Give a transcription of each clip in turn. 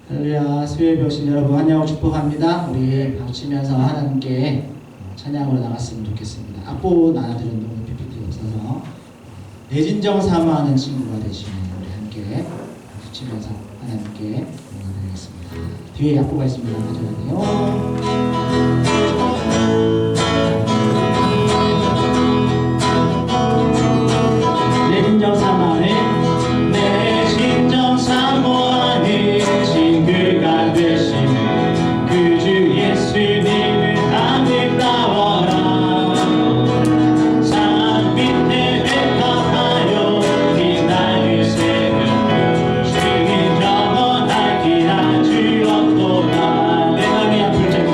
할렐루야. 수요예배 오신 여러분 환영을 축복합니다. 우리 박치면서 하나님께 찬양으로 나갔으면 좋겠습니다. 악보 나눠드린 너무 PPT가 없어서 내진정 사모하는 친구가 되시면 우리 함께 박치면서 하나님께 응원드리겠습니다. 뒤에 악보가 있습니다. 가져야 돼요. 내 진정 사모하는 내 진정 사모하는 친구가 되시는 그 주 예수님을 하늘 따워라. 산 밑에 백합하여 긴 날을 새는 주의 영원할 길한 주 없도다. 내 맘이 아플 적에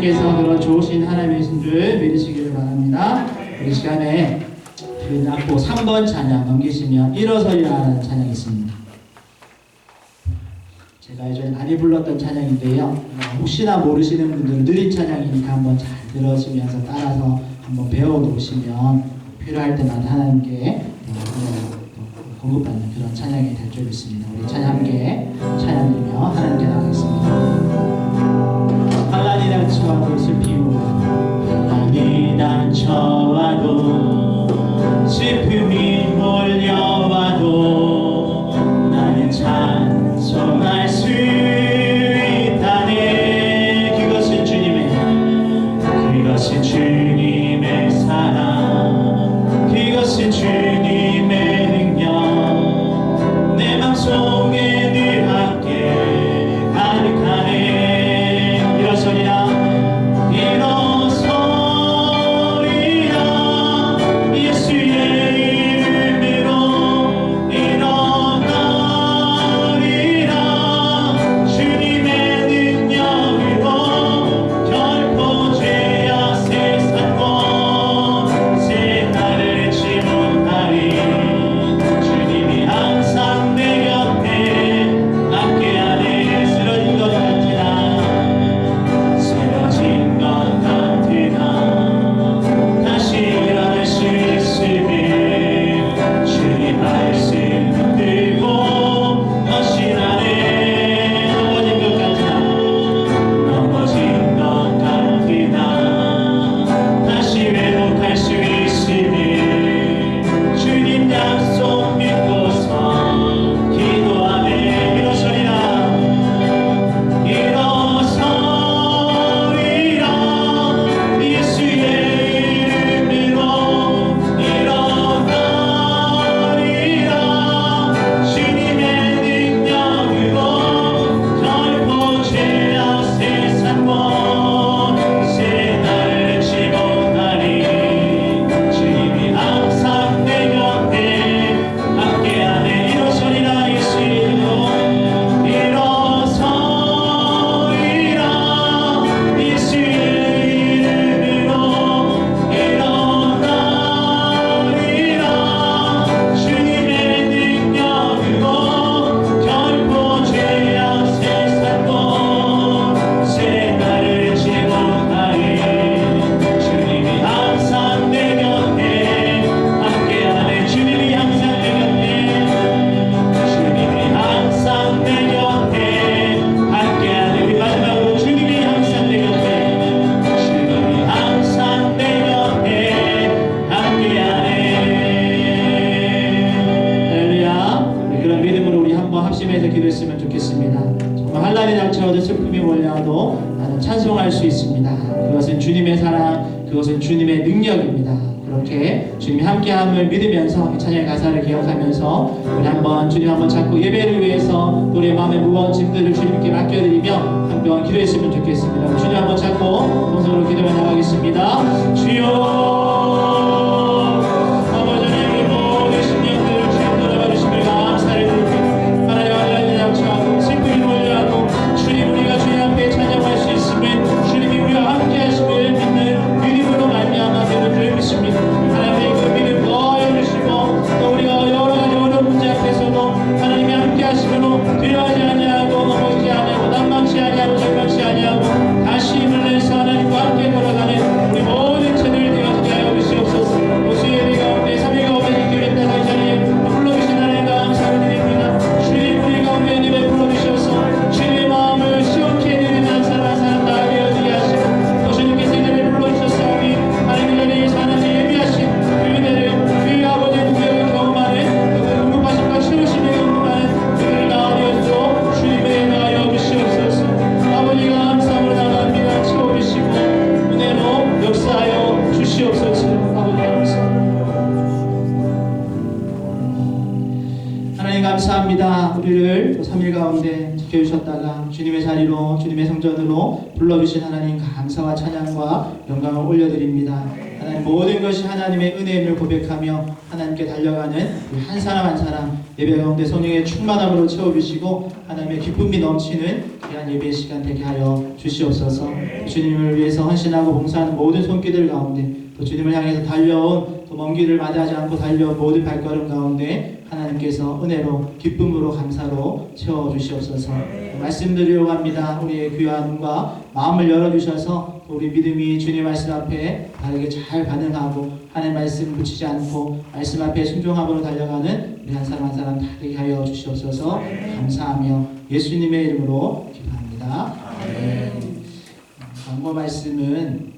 하나님께서 그런 좋으신 하나님이신 줄 믿으시기를 바랍니다. 우리 시간에 그 악보 3번 찬양 넘기시면 일어서리라는 찬양이 있습니다. 제가 예전에 많이 불렀던 찬양인데요. 혹시나 모르시는 분들은 느린 찬양이니까 한번 잘 들으시면서 따라서 한번 배워놓으시면 필요할 때마다 하나님께 공급받는 그런 찬양이 될 줄 믿습니다. 우리 찬양 함께 찬양드리며 하나님께 나가겠습니다. 환난이 닥쳐와도 슬픔이 환난이 닥쳐와도 슬픔이 몰려와도 나는 찬송할 수 있다네. 그것은 주님의 사랑, 그것은 주님의 능력, 내 맘속에 늘 함께 가득하네. 일어서리라 예수의 이름으로 일어나리라. 주님의 능력으로 결코 죄악 세상권 새 나를 잊지 못하리. 주님이 항상 내 곁에 함께하네. 쓰러진 것 같으나 다시 일어날 수 있음을 주님 말씀 붙들고 헌신하네. 넘어진 것 같으나 다시 회복할 수 있음을 주님 약속 믿고서 기도하네. 일어서리라 예수의 이름으로 일어나리라. 주님의 능력으로 결코 죄악 세상권 새 나를 잊지 못하리. 주님이 항상 내 곁에 함께하네. 일어서리라 예수 이름으로 일어서리라. 예수의 이름으로 일어나리라. 주님의 능력으로 결코 죄악 세상권 새 나를 잊지 못하리. 주님이 항상 내 곁에 함께하네. 주님이 항상 내 곁에, 주님이 항상 내 곁에 함께하네. 우리 마지막으로 주님이 항상 내 곁에, 주님이 항상 내 곁에 함께하네. 할렐루야. 우리 그런 믿음으로 우리 한번 합심해서 기도했으면 좋겠습니다. 정말 환난이 닥쳐와도 슬픔이 몰려와도 나는 찬송할 수 있습니다. 그것은 주님의 사랑, 그것은 주님의 능력입니다. 그렇게 주님이 함께함을 믿으면서 이 찬양의 가사를 기억하면서 우리 한번 주님 한번 잡고 예배를 위해서 우리의 마음의 무거운 짐들을 주님께 맡겨드리며 한번 기도했으면 좋겠습니다. 주님 한번 잡고 동성으로 기도해 나가겠습니다. 주여 아버지 하나님, 우리 모든 심령들을 주님 돌아봐 주심을 감사를 드립니다. 하나님 환난이 닥쳐와도 슬픔이 몰려와도 주님 우리가 주님 앞에 찬양할 수 있음을 주님이 우리와 함께 하심을 믿는 믿음으로 말미암아 되는 줄 믿습니다. 하나님의 그 믿음 더하여 주시고 또 우리가 여러 가지 어려운 문제 앞에서도 하나님이 함께 하심으로 두려워하지 아니하고 넘어지지 아니하고 난망치 아니하고 절망치 아니하고 다시 힘을 내서 하나님과 함께 걸어가는 우리 모든 채널이 되어지게 하여 주시옵소서. 오수 예배 가운데 3일 가운데 지키겠다는 이 자리에 불러주신 하나님 감사를 드립니다. 주님 우리 가운데 님을 불러주셔서 주님의 마음을 시원케 해드리는 한 사람 한 사람 다 되어지게 하시고 또 주님께서 이 자리에 불러주셨사오니 하나님 자리에서 하나님 예비하신 그 은혜를 그 아버지의 누구의 경험하는 그 응급하심과 치료심의 경험하는 그들을 나아내어주고 주님의 은혜하여 주시옵소서. 아버지가 감사함으로 나갑니다. 채워주시고 은혜로 역사하여 주시옵소서. 아버지 감사합니다. 하나님 감사합니다. 우리를 3일 가운데 지켜주셨다가 주님의 자리로 주님의 성전으로 불러주신 하나님 감사와 찬양과 영광을 올려드립니다. 하나님 모든 것이 하나님의 은혜임을 고백하며 하나님께 달려가는 우리 한 사람 한 사람 예배 가운데 성령의 충만함으로 채워주시고 하나님의 기쁨이 넘치는 귀한 예배 시간 되게 하여 주시옵소서. 주님을 위해서 헌신하고 봉사하는 모든 손길들 가운데 또 주님을 향해서 달려온 또 먼 길을 마다하지 않고 달려온 모든 발걸음 가운데 하나님께서 은혜로 기쁨으로 감사로 채워주시옵소서. 말씀드리려고 합니다. 우리의 귀한 눈과 마음을 열어주셔서 우리 믿음이 주님 말씀 앞에 바르게 잘 반응하고 하나님 말씀 묻히지 않고 말씀 앞에 순종함으로 달려가는 우리 한 사람 한 사람 다 되게 하여 주시옵소서. 감사하며 예수님의 이름으로 기도합니다. 광고 말씀은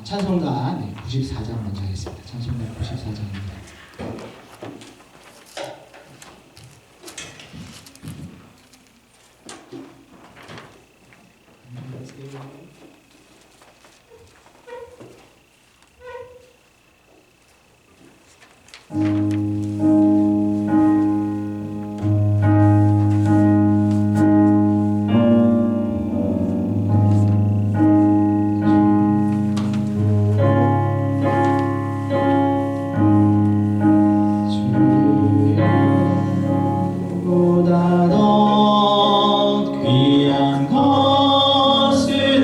찬송가 94장 먼저 하겠습니다. 찬송가 94장입니다. 보다 더 귀한 것은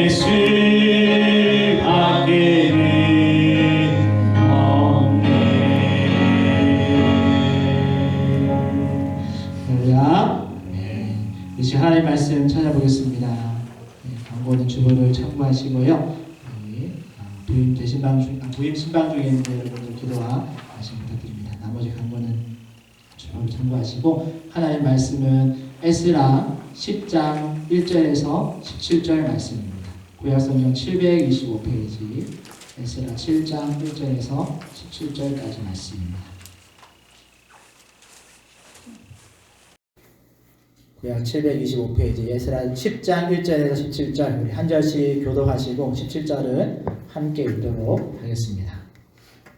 예수 밖에는 없네. 할렐루야. 이 시간 하나님의 말씀 찾아보겠습니다. 광고는 주보를 참고하시고요. 부임 신방 중에 있는 여러분들 기도와 말씀 부탁드립니다. 나머지 광고는 주보를 참고하시고 하나님의 말씀은 에스라 10장 1절에서 17절 말씀입니다. 구약성경 725페이지 에스라 7장 1절에서 17절까지 말씀입니다. 구약 725페이지 에스라 10장 1절에서 17절 우리 한 절씩 교독하시고 17절은 함께 읽도록 하겠습니다.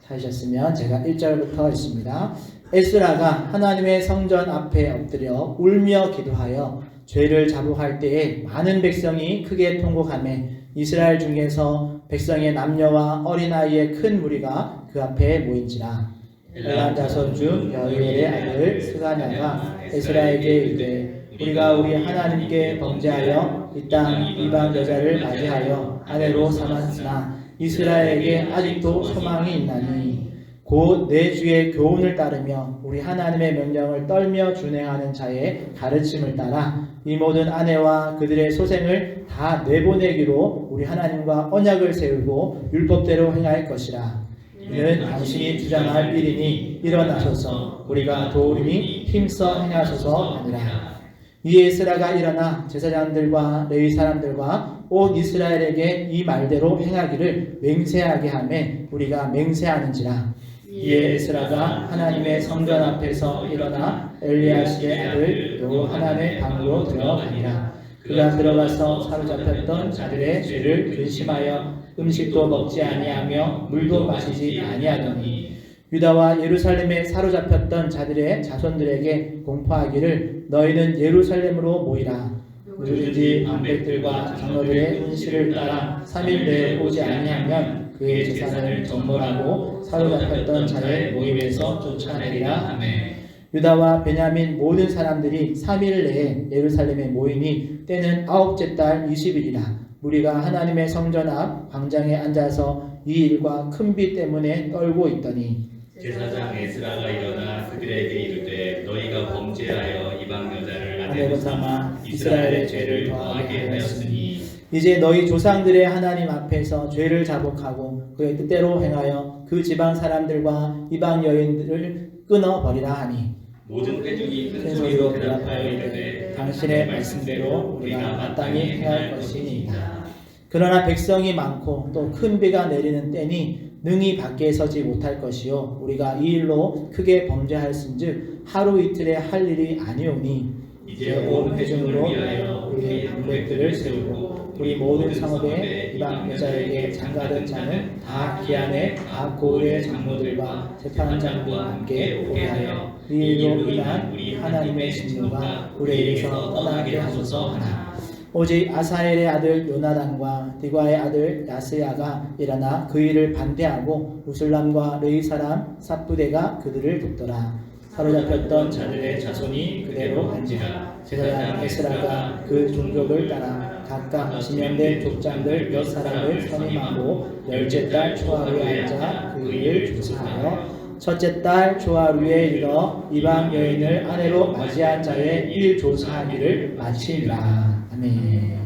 찾으셨으면 제가 1절부터 읽습니다. 에스라가 하나님의 성전 앞에 엎드려 울며 기도하여 죄를 자복할 때에 많은 백성이 크게 통곡하매 이스라엘 중에서 백성의 남녀와 어린아이의 큰 무리가 그 앞에 모인지라. 엘람 자손 중 여이엘의 아들 스가냐가 에스라에게 이르되 우리가 우리 하나님께 범죄하여 이 땅 이방 여자를 맞이하여 아내로 삼았으나 이스라엘에게 아직도 소망이 있나니 곧 내 주의 교훈을 따르며 우리 하나님의 명령을 떨며 준행하는 자의 가르침을 따라 이 모든 아내와 그들의 소생을 다 내보내기로 우리 하나님과 언약을 세우고 율법대로 행할 것이라. 이는 당신이 주장할 일이니 일어나소서 우리가 도우림이 힘써 행하소서 하니라. 이에 에스라가 일어나 제사장들과 레위 사람들과 온 이스라엘에게 이 말대로 행하기를 맹세하게 하매 우리가 맹세하는지라. 이에 에스라가 하나님의 성전 앞에서 일어나 엘리야십의 아들 요하난의 방으로 들어가니라. 그가 들어가서 사로잡혔던 자들의 죄를 근심하여 음식도 먹지 아니하며 물도 마시지 아니하더니 유다와 예루살렘에 사로잡혔던 자들의 자손들에게 공포하기를 너희는 예루살렘으로 모이라. 누구든지 방백들과 장로들의 은실을 따라 3일 내에 오지 아니하면 그의 재산을 정벌하고 사로잡혔던 자의 모임에서 쫓아내리라 하매 유다와 베냐민 모든 사람들이 3일 내에 예루살렘에 모이니 때는 9째 달 20일이라. 무리가 하나님의 성전 앞 광장에 앉아서 이 일과 큰 비 때문에 떨고 있더니 제사장 에스라가 일어나 그들에게 이르되 너희가 범죄하여 이방 여자를 아내로 삼아 이스라엘의 죄를 더하게 하였으니 이제 너희 조상들의 하나님 앞에서 죄를 자복하고 그의 뜻대로 행하여 그 지방 사람들과 이방 여인들을 끊어버리라 하니 모든 회중이 큰 소리로 대답하여 이르되 당신의 말씀대로 우리가 마땅히 행할 것이니이다. 그러나 백성이 많고 또 큰 비가 내리는 때니 능히 밖에 서지 못할 것이요 우리가 이 일로 크게 범죄하였은즉 하루 이틀에 할 일이 아니오니 이제 온 회중을 위하여 우리의 방백들을 세우고 우리 모든 성읍에 이방 여자에게 장가든 자는 다 기한에 각 고을의 장로들과 재판장들과 함께 오게 하여 이 일로 인한 우리 하나님의 진노가 우리에게서 떠나게 하소서 하나. 오직 아사엘의 아들 요나단과 디과의 아들 야스야가 일어나 그 일을 반대하고 우슬람과 레위 사람 삽부대가 그들을 돕더라. 사로잡혔던 자들의 자손이 그대로 한지라. 제사장 에스라가 그 종족을 따라 각각 지명된 족장들 몇 사람을 선임하고 10째 달 초하루에 앉아 그 일을 조사하여 첫째 달 초하루에 이르러 이방 여인을 아내로 맞이한 자의 일 조사하기를 마치니라. 아멘.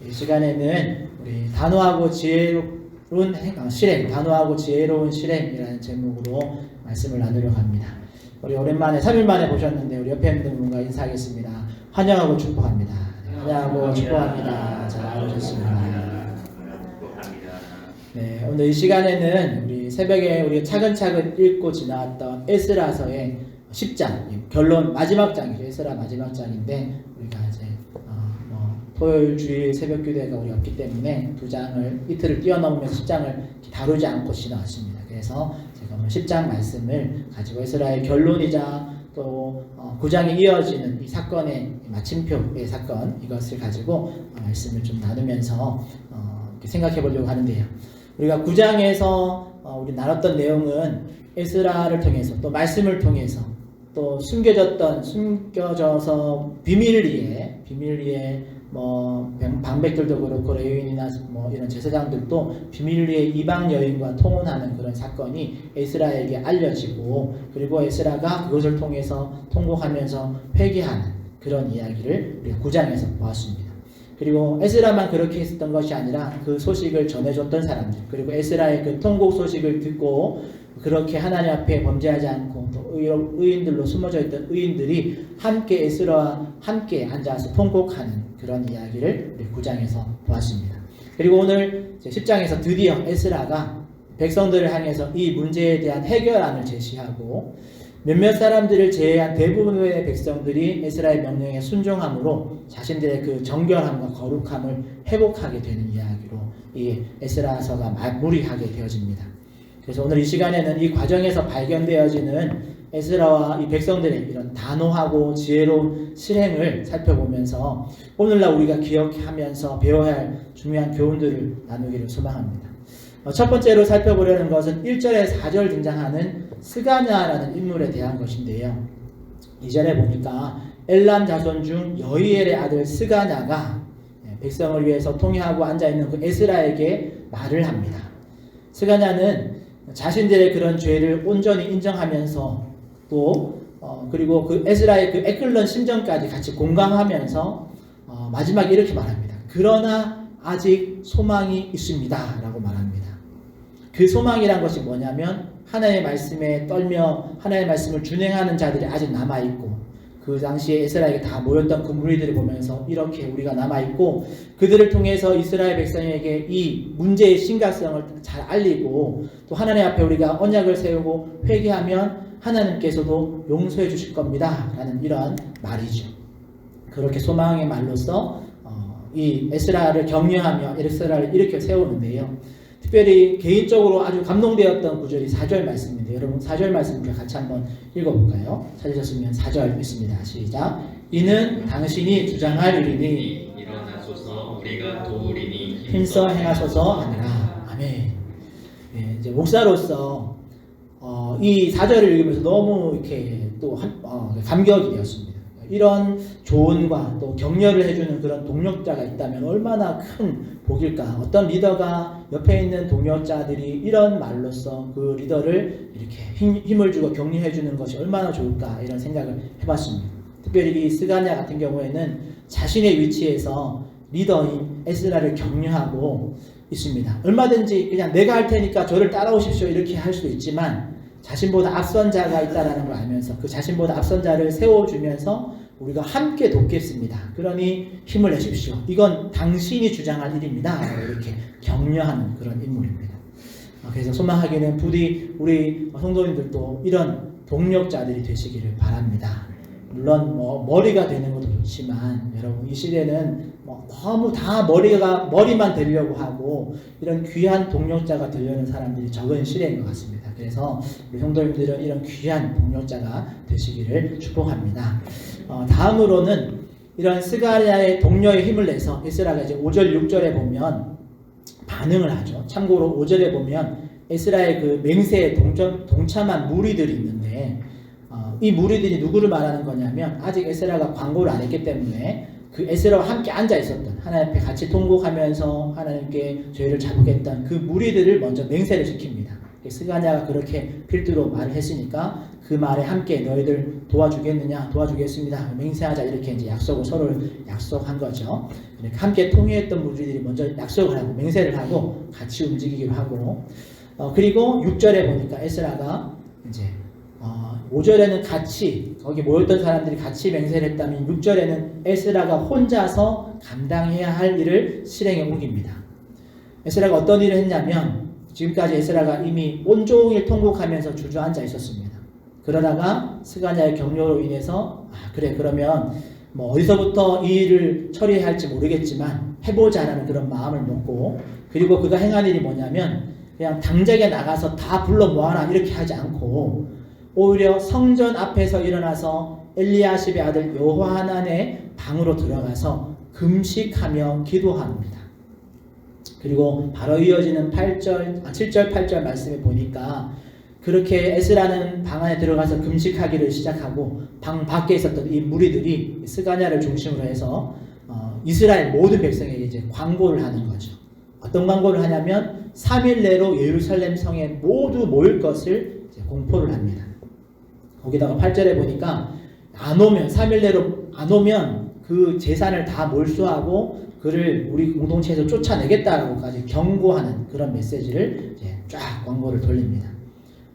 이 시간에는 우리 단호하고 지혜로운 실행, 단호하고 지혜로운 실행이라는 제목으로 말씀을 나누려고 합니다. 우리 오랜만에 3일 만에 보셨는데 우리 옆에 있는 분과 인사하겠습니다. 환영하고 축복합니다. 환영하고 축복합니다. 잘 오셨습니다. 네, 오늘 이 시간에는 우리 새벽에 우리가 차근차근 읽고 지나왔던 에스라서의 10장 결론 마지막 장이죠. 에스라 마지막 장인데 우리가 이제 토요일 주일 새벽 교대가 우리 없기 때문에 두 장을 이틀을 뛰어넘으면서 10장을 다루지 않고 지나왔습니다. 그래서 제가 오늘 10장 말씀을 가지고 에스라의 결론이자 또 9장에 이어지는 이 사건의 마침표의 사건 이것을 가지고 말씀을 좀 나누면서 이렇게 생각해 보려고 하는데요. 우리가 9장에서 우리 나눴던 내용은 에스라를 통해서 또 말씀을 통해서 또 숨겨져서 비밀리에 방백들도 그렇고 레위인이나 이런 제사장들도 비밀리에 이방 여인과 통혼하는 그런 사건이 에스라에게 알려지고, 그리고 에스라가 그것을 통해서 통곡하면서 회개하는 그런 이야기를 우리가 9장에서 보았습니다. 그리고 에스라만 그렇게 했었던 것이 아니라 그 소식을 전해줬던 사람들, 그리고 에스라의 그 통곡 소식을 듣고 그렇게 하나님 앞에 범죄하지 않고 또 의인들로 숨어져 있던 의인들이 함께 에스라와 함께 앉아서 통곡하는 그런 이야기를 우리 9장에서 보았습니다. 그리고 오늘 10장에서 드디어 에스라가 백성들을 향해서 이 문제에 대한 해결안을 제시하고, 몇몇 사람들을 제외한 대부분의 백성들이 에스라의 명령에 순종함으로 자신들의 그 정결함과 거룩함을 회복하게 되는 이야기로 이 에스라서가 마무리하게 되어집니다. 그래서 오늘 이 시간에는 이 과정에서 발견되어지는 에스라와 이 백성들의 이런 단호하고 지혜로운 실행을 살펴보면서 오늘날 우리가 기억하면서 배워야 할 중요한 교훈들을 나누기를 소망합니다. 첫 번째로 살펴보려는 것은 1절에 4절 등장하는 스가냐라는 인물에 대한 것인데요. 2절에 보니까 엘람 자손 중 여이엘의 아들 스가냐가 백성을 위해서 통회하고 앉아있는 그 에스라에게 말을 합니다. 스가냐는 자신들의 그런 죄를 온전히 인정하면서 또 그리고 그 에스라의 그 애끓는 심정까지 같이 공감하면서 마지막에 이렇게 말합니다. 그러나 아직 소망이 있습니다 라고 말합니다. 그 소망이란 것이 뭐냐면 하나님의 말씀에 떨며 하나님의 말씀을 준행하는 자들이 아직 남아있고, 그 당시에 에스라에게 다 모였던 그 무리들을 보면서 이렇게 우리가 남아있고, 그들을 통해서 이스라엘 백성에게 이 문제의 심각성을 잘 알리고, 또 하나님 앞에 우리가 언약을 세우고 회개하면 하나님께서도 용서해 주실 겁니다 라는 이런 말이죠. 그렇게 소망의 말로써 이 에스라를 격려하며 에스라를 일으켜 세우는데요. 특별히 개인적으로 아주 감동되었던 구절이 4절 말씀인데, 여러분 4절 말씀 우리 같이 한번 읽어볼까요? 찾으셨으면 4절 읽습니다. 시작. 이는 당신이 주장할 일이니 일어나소서 우리가 도우리니 힘써 행하소서 하느라. 아멘. 예, 이제 목사로서 이 4절을 읽으면서 너무 이렇게 또 감격이 되었습니다. 이런 조언과 또 격려를 해주는 그런 동력자가 있다면 얼마나 큰 복일까. 어떤 리더가 옆에 있는 동력자들이 이런 말로써 그 리더를 이렇게 힘을 주고 격려해주는 것이 얼마나 좋을까, 이런 생각을 해봤습니다. 특별히 이 스가냐 같은 경우에는 자신의 위치에서 리더인 에스라를 격려하고 있습니다. 얼마든지 그냥 내가 할 테니까 저를 따라오십시오 이렇게 할 수도 있지만, 자신보다 앞선 자가 있다는 걸 알면서 그 자신보다 앞선 자를 세워주면서 우리가 함께 돕겠습니다. 그러니 힘을 내십시오. 이건 당신이 주장할 일입니다. 이렇게 격려하는 그런 인물입니다. 그래서 소망하기는 부디 우리 성도님들도 이런 동력자들이 되시기를 바랍니다. 물론 머리가 되는 것도 좋지만, 여러분 이 시대는 너무 다 머리만 되려고 하고 이런 귀한 동력자가 되려는 사람들이 적은 시대인 것 같습니다. 그래서 우리 성도님들은 이런 귀한 동력자가 되시기를 축복합니다. 다음으로는 이런 스가랴의 동료의 힘을 내서 에스라가 이제 5절 6절에 보면 반응을 하죠. 참고로 5절에 보면 에스라의 그 맹세에 동참한 무리들이 있는데, 이 무리들이 누구를 말하는 거냐면 아직 에스라가 광고를 안 했기 때문에 그 에스라와 함께 앉아 있었던, 하나님 앞에 같이 통곡하면서 하나님께 죄를 자복했던 그 무리들을 먼저 맹세를 시킵니다. 스가냐가 그렇게 필두로 말을 했으니까 그 말에 함께 너희들 도와주겠느냐, 도와주겠습니다, 맹세하자, 이렇게 이제 서로를 약속한 거죠. 함께 통회했던 무리들이 먼저 약속을 하고 맹세를 하고 같이 움직이기로 하고, 그리고 6절에 보니까 에스라가 이제 5절에는 같이 거기 모였던 사람들이 같이 맹세를 했다면 6절에는 에스라가 혼자서 감당해야 할 일을 실행에 옮깁니다. 에스라가 어떤 일을 했냐면, 지금까지 에스라가 이미 온종일 통곡하면서 주저앉아 있었습니다. 그러다가 스가냐의 격려로 인해서 그래 그러면 어디서부터 이 일을 처리해야 할지 모르겠지만 해보자라는 그런 마음을 먹고, 그리고 그가 행한 일이 뭐냐면 그냥 당장에 나가서 다 불러 모아라 이렇게 하지 않고 오히려 성전 앞에서 일어나서 엘리야십의 아들 여호하난의 방으로 들어가서 금식하며 기도합니다. 그리고 바로 이어지는 7절 8절 말씀에 보니까 그렇게 에스라는 방 안에 들어가서 금식하기를 시작하고 방 밖에 있었던 이 무리들이 스가냐를 중심으로 해서 이스라엘 모든 백성에게 이제 광고를 하는 거죠. 어떤 광고를 하냐면 3일 내로 예루살렘 성에 모두 모일 것을 이제 공포를 합니다. 거기다가 8절에 보니까 안 오면 3일 내로 안 오면 그 재산을 다 몰수하고 그를 우리 공동체에서 쫓아내겠다라고까지 경고하는 그런 메시지를 이제 쫙 광고를 돌립니다.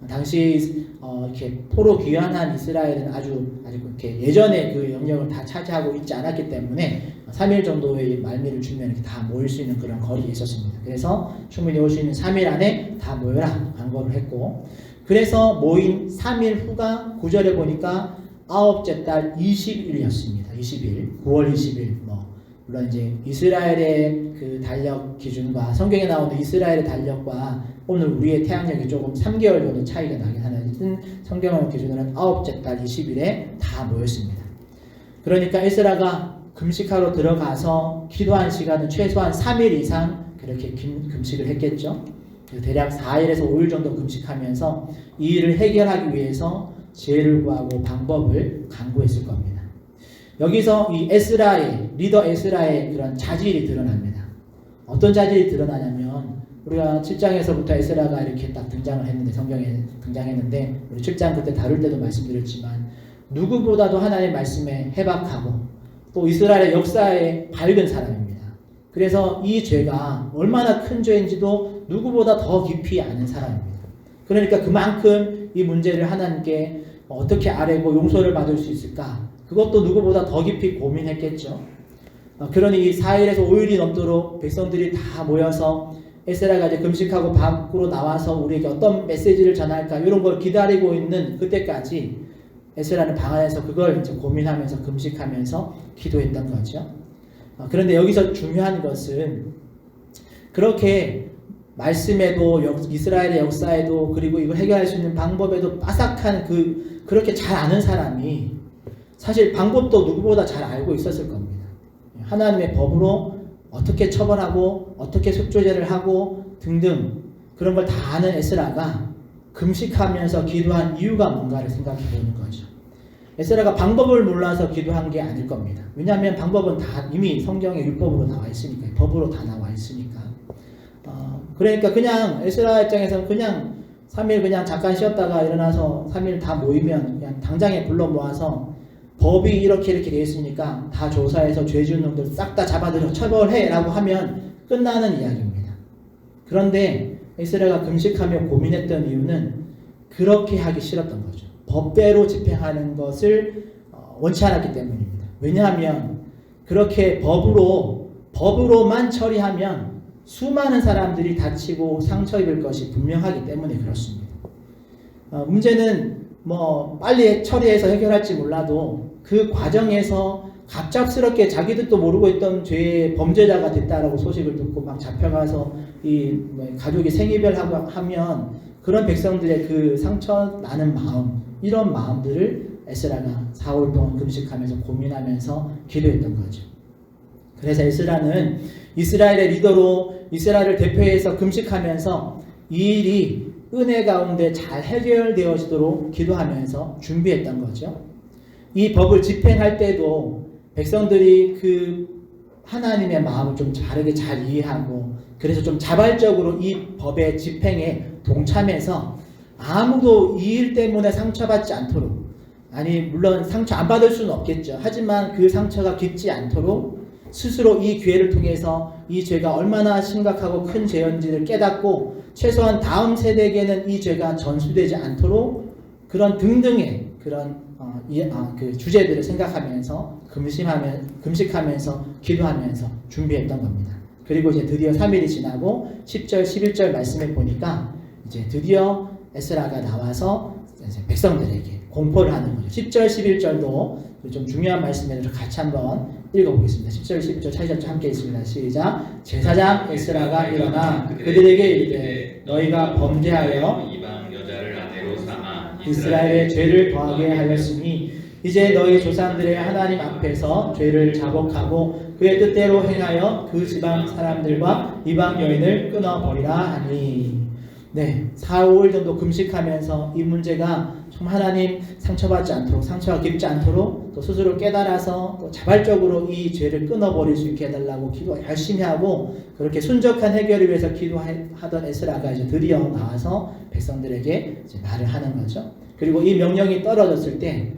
당시 이렇게 포로 귀환한 이스라엘은 아주 이렇게 예전에 그 영역을 다 차지하고 있지 않았기 때문에 3일 정도의 말미를 주면 이렇게 다 모일 수 있는 그런 거리에 있었습니다. 그래서 충분히 올 수 있는 3일 안에 다 모여라 광고를 했고, 그래서 모인 3일 후가 9절에 보니까 아홉째 달 20일이었습니다. 20일, 9월 20일. 물론 이제 이스라엘의 그 달력 기준과 성경에 나오는 이스라엘의 달력과 오늘 우리의 태양력이 조금 3개월 정도 차이가 나긴 하는 성경 기준으로는 아홉째 달 20일에 다 모였습니다. 그러니까 에스라가 금식하러 들어가서 기도한 시간은 최소한 3일 이상 그렇게 금식을 했겠죠. 대략 4일에서 5일 정도 금식하면서 이 일을 해결하기 위해서 지혜를 구하고 방법을 강구했을 겁니다. 여기서 이 에스라의 리더 에스라의 그런 자질이 드러납니다. 어떤 자질이 드러나냐면 우리가 7장에서부터 에스라가 이렇게 딱 등장을 했는데, 성경에 등장했는데 우리 7장 그때 다룰 때도 말씀드렸지만 누구보다도 하나님의 말씀에 해박하고 또 이스라엘의 역사에 밝은 사람입니다. 그래서 이 죄가 얼마나 큰 죄인지도 누구보다 더 깊이 아는 사람입니다. 그러니까 그만큼 이 문제를 하나님께 어떻게 아뢰고 용서를 받을 수 있을까? 그것도 누구보다 더 깊이 고민했겠죠. 그러니 4일에서 5일이 넘도록 백성들이 다 모여서 에스라가 이제 금식하고 밖으로 나와서 우리에게 어떤 메시지를 전할까 이런 걸 기다리고 있는 그때까지 에스라는 방 안에서 그걸 이제 고민하면서 금식하면서 기도했던 거죠. 그런데 여기서 중요한 것은 그렇게 말씀에도 이스라엘의 역사에도 그리고 이걸 해결할 수 있는 방법에도 빠삭한 그렇게 잘 아는 사람이 사실 방법도 누구보다 잘 알고 있었을 겁니다. 하나님의 법으로 어떻게 처벌하고 어떻게 속죄제를 하고 등등 그런 걸 다 아는 에스라가 금식하면서 기도한 이유가 뭔가를 생각해 보는 거죠. 에스라가 방법을 몰라서 기도한 게 아닐 겁니다. 왜냐하면 방법은 다 이미 성경의 율법으로 나와 있으니까, 법으로 다 나와 있으니까. 그러니까 그냥 에스라 입장에서는 그냥 3일 그냥 잠깐 쉬었다가 일어나서 3일 다 모이면 그냥 당장에 불러 모아서 법이 이렇게 되어 있으니까 다 조사해서 죄 지은 놈들 싹 다 잡아들여 처벌해 라고 하면 끝나는 이야기입니다. 그런데 에스라가 금식하며 고민했던 이유는 그렇게 하기 싫었던 거죠. 법대로 집행하는 것을 원치 않았기 때문입니다. 왜냐하면 그렇게 법으로만 처리하면 수많은 사람들이 다치고 상처 입을 것이 분명하기 때문에 그렇습니다. 문제는 빨리 처리해서 해결할지 몰라도 그 과정에서 갑작스럽게 자기들도 모르고 있던 죄의 범죄자가 됐다라고 소식을 듣고 막 잡혀가서 가족이 생이별하고 하면 그런 백성들의 그 상처 나는 마음, 이런 마음들을 에스라가 4월 동안 금식하면서 고민하면서 기도했던 거죠. 그래서 에스라는 이스라엘의 리더로 이스라엘을 대표해서 금식하면서 이 일이 은혜 가운데 잘 해결되어지도록 기도하면서 준비했던 거죠. 이 법을 집행할 때도 백성들이 그 하나님의 마음을 좀 다르게 잘 이해하고 그래서 좀 자발적으로 이 법의 집행에 동참해서 아무도 이 일 때문에 상처받지 않도록, 물론 상처 안 받을 수는 없겠죠. 하지만 그 상처가 깊지 않도록 스스로 이 기회를 통해서 이 죄가 얼마나 심각하고 큰 죄인지를 깨닫고 최소한 다음 세대에게는 이 죄가 전수되지 않도록 그런 등등의 그런 그 주제들을 생각하면서 금식하면서 기도하면서 준비했던 겁니다. 그리고 이제 드디어 3일이 지나고 10절, 11절 말씀에 보니까 이제 드디어 에스라가 나와서 이제 백성들에게 공포를 하는 거죠. 10절, 11절도 좀 중요한 말씀을 같이 한번 읽어보겠습니다. 10절, 11절 찾으셨죠? 함께 있습니다. 시작. 제사장 에스라가 일어나 그들에게 이르되 너희가 범죄하여 이방 여자를 아내로 삼아 이스라엘의 죄를 더하게 하였으니 이제 너희 조상들의 하나님 앞에서 죄를 자복하고 그의 뜻대로 행하여 그 지방 사람들과 이방 여인을 끊어버리라 하니. 네, 4, 5일 정도 금식하면서 이 문제가 정말 하나님 상처받지 않도록, 상처가 깊지 않도록 또 스스로 깨달아서 또 자발적으로 이 죄를 끊어버릴 수 있게 해달라고 기도 열심히 하고 그렇게 순적한 해결을 위해서 기도하던 에스라가 이제 드디어 나와서 백성들에게 이제 말을 하는 거죠. 그리고 이 명령이 떨어졌을 때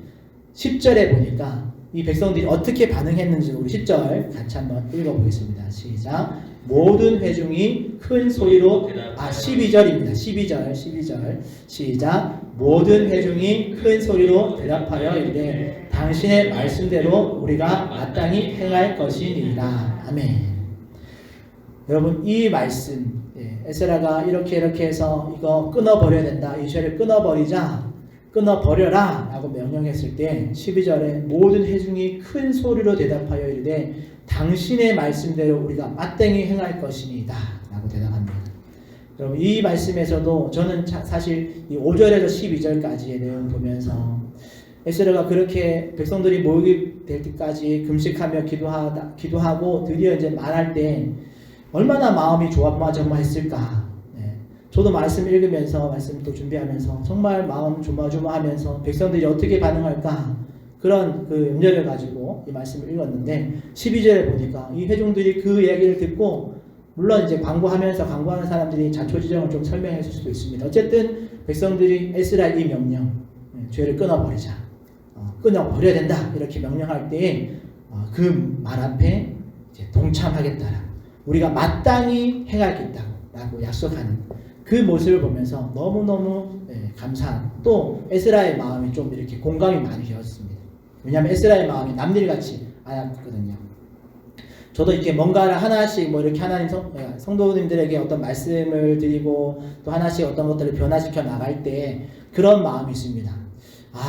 10절에 보니까 이 백성들이 어떻게 반응했는지 우리 10절 같이 한번 읽어보겠습니다. 시작. 모든 회중이 큰 소리로 12절입니다. 12절 시작. 모든 회중이 큰 소리로 대답하여 이르되 당신의 말씀대로 우리가 마땅히 행할 것이니이다. 아멘. 여러분 이 말씀 에스라가 이렇게 해서 이거 끊어버려야 된다. 이 죄를 끊어버려라 라고 명령했을 때 12절에 모든 회중이 큰 소리로 대답하여 이르되 당신의 말씀대로 우리가 마땅히 행할 것이니이다 라고 대답합니다. 여러분 이 말씀에서도 저는 사실 이 5절에서 12절까지의 내용을 보면서 에스라가 그렇게 백성들이 모이게 될 때까지 금식하며 기도하고 드디어 이제 말할 때 얼마나 마음이 조마조마했을까. 저도 말씀 읽으면서 말씀 또 준비하면서 정말 마음 조마조마하면서 백성들이 어떻게 반응할까 그런 그 염려를 가지고 이 말씀을 읽었는데 12절에 보니까 이 회중들이 그 이야기를 듣고 물론 이제 광고하는 사람들이 자초지정을 좀 설명했을 수도 있습니다. 어쨌든 백성들이 에스라 이 명령 죄를 끊어버리자 끊어버려야 된다 이렇게 명령할 때 그 말 앞에 이제 동참하겠다라 우리가 마땅히 행하겠다라고 약속하는 그 모습을 보면서 너무너무 감사한 또 에스라의 마음이 좀 이렇게 공감이 많이 되었습니다. 왜냐하면 에스라의 마음이 남일같이 않았거든요. 저도 이렇게 뭔가를 하나씩 뭐 이렇게 하나님 성도님들에게 어떤 말씀을 드리고 또 하나씩 어떤 것들을 변화시켜 나갈 때 그런 마음이 있습니다.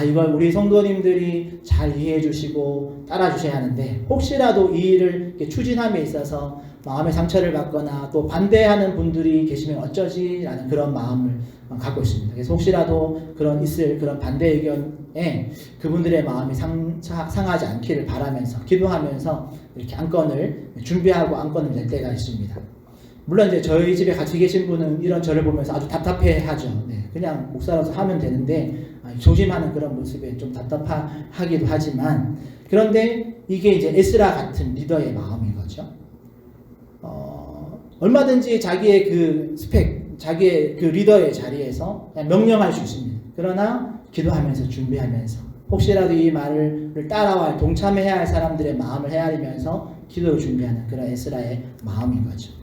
이걸 우리 성도님들이 잘 이해해 주시고 따라 주셔야 하는데 혹시라도 이 일을 이렇게 추진함에 있어서 마음의 상처를 받거나 또 반대하는 분들이 계시면 어쩌지? 라는 그런 마음을 갖고 있습니다. 그래서 혹시라도 그런 반대 의견에 그분들의 마음이 상하지 않기를 바라면서 기도하면서 이렇게 안건을 준비하고 안건을 낼 때가 있습니다. 물론 이제 저희 집에 같이 계신 분은 이런 저를 보면서 아주 답답해 하죠. 그냥 목사로서 하면 되는데 조심하는 그런 모습에 좀 답답하기도 하지만 그런데 이게 이제 에스라 같은 리더의 마음인 거죠. 얼마든지 자기의 그 자기의 그 리더의 자리에서 그냥 명령할 수 있습니다. 그러나 기도하면서 준비하면서 혹시라도 이 말을 따라와 동참해야 할 사람들의 마음을 헤아리면서 기도를 준비하는 그런 에스라의 마음인 거죠.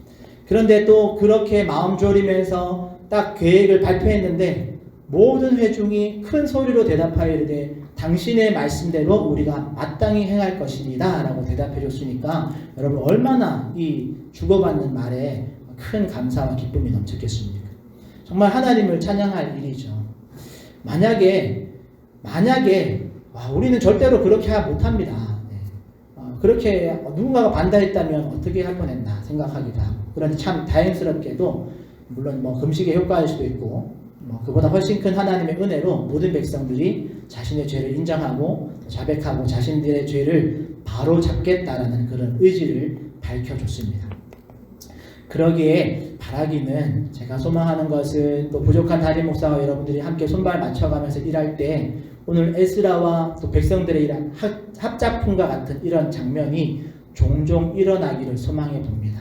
그런데 또 그렇게 마음 졸이면서 딱 계획을 발표했는데 모든 회중이 큰 소리로 대답하여 이르되 당신의 말씀대로 우리가 마땅히 행할 것이니다 라고 대답해 줬으니까 여러분 얼마나 이 주고받는 말에 큰 감사와 기쁨이 넘쳤겠습니까? 정말 하나님을 찬양할 일이죠. 만약에 우리는 절대로 그렇게 못합니다. 그렇게 누군가가 반대했다면 어떻게 할 뻔했나 생각하기도 하고 그런데 참 다행스럽게도 물론 금식의 효과일 수도 있고 그보다 훨씬 큰 하나님의 은혜로 모든 백성들이 자신의 죄를 인정하고 자백하고 자신들의 죄를 바로 잡겠다라는 그런 의지를 밝혀줬습니다. 그러기에 바라기는 제가 소망하는 것은 또 부족한 담임 목사와 여러분들이 함께 손발 맞춰가면서 일할 때 오늘 에스라와 또 백성들의 이런 합작품과 같은 이런 장면이 종종 일어나기를 소망해 봅니다.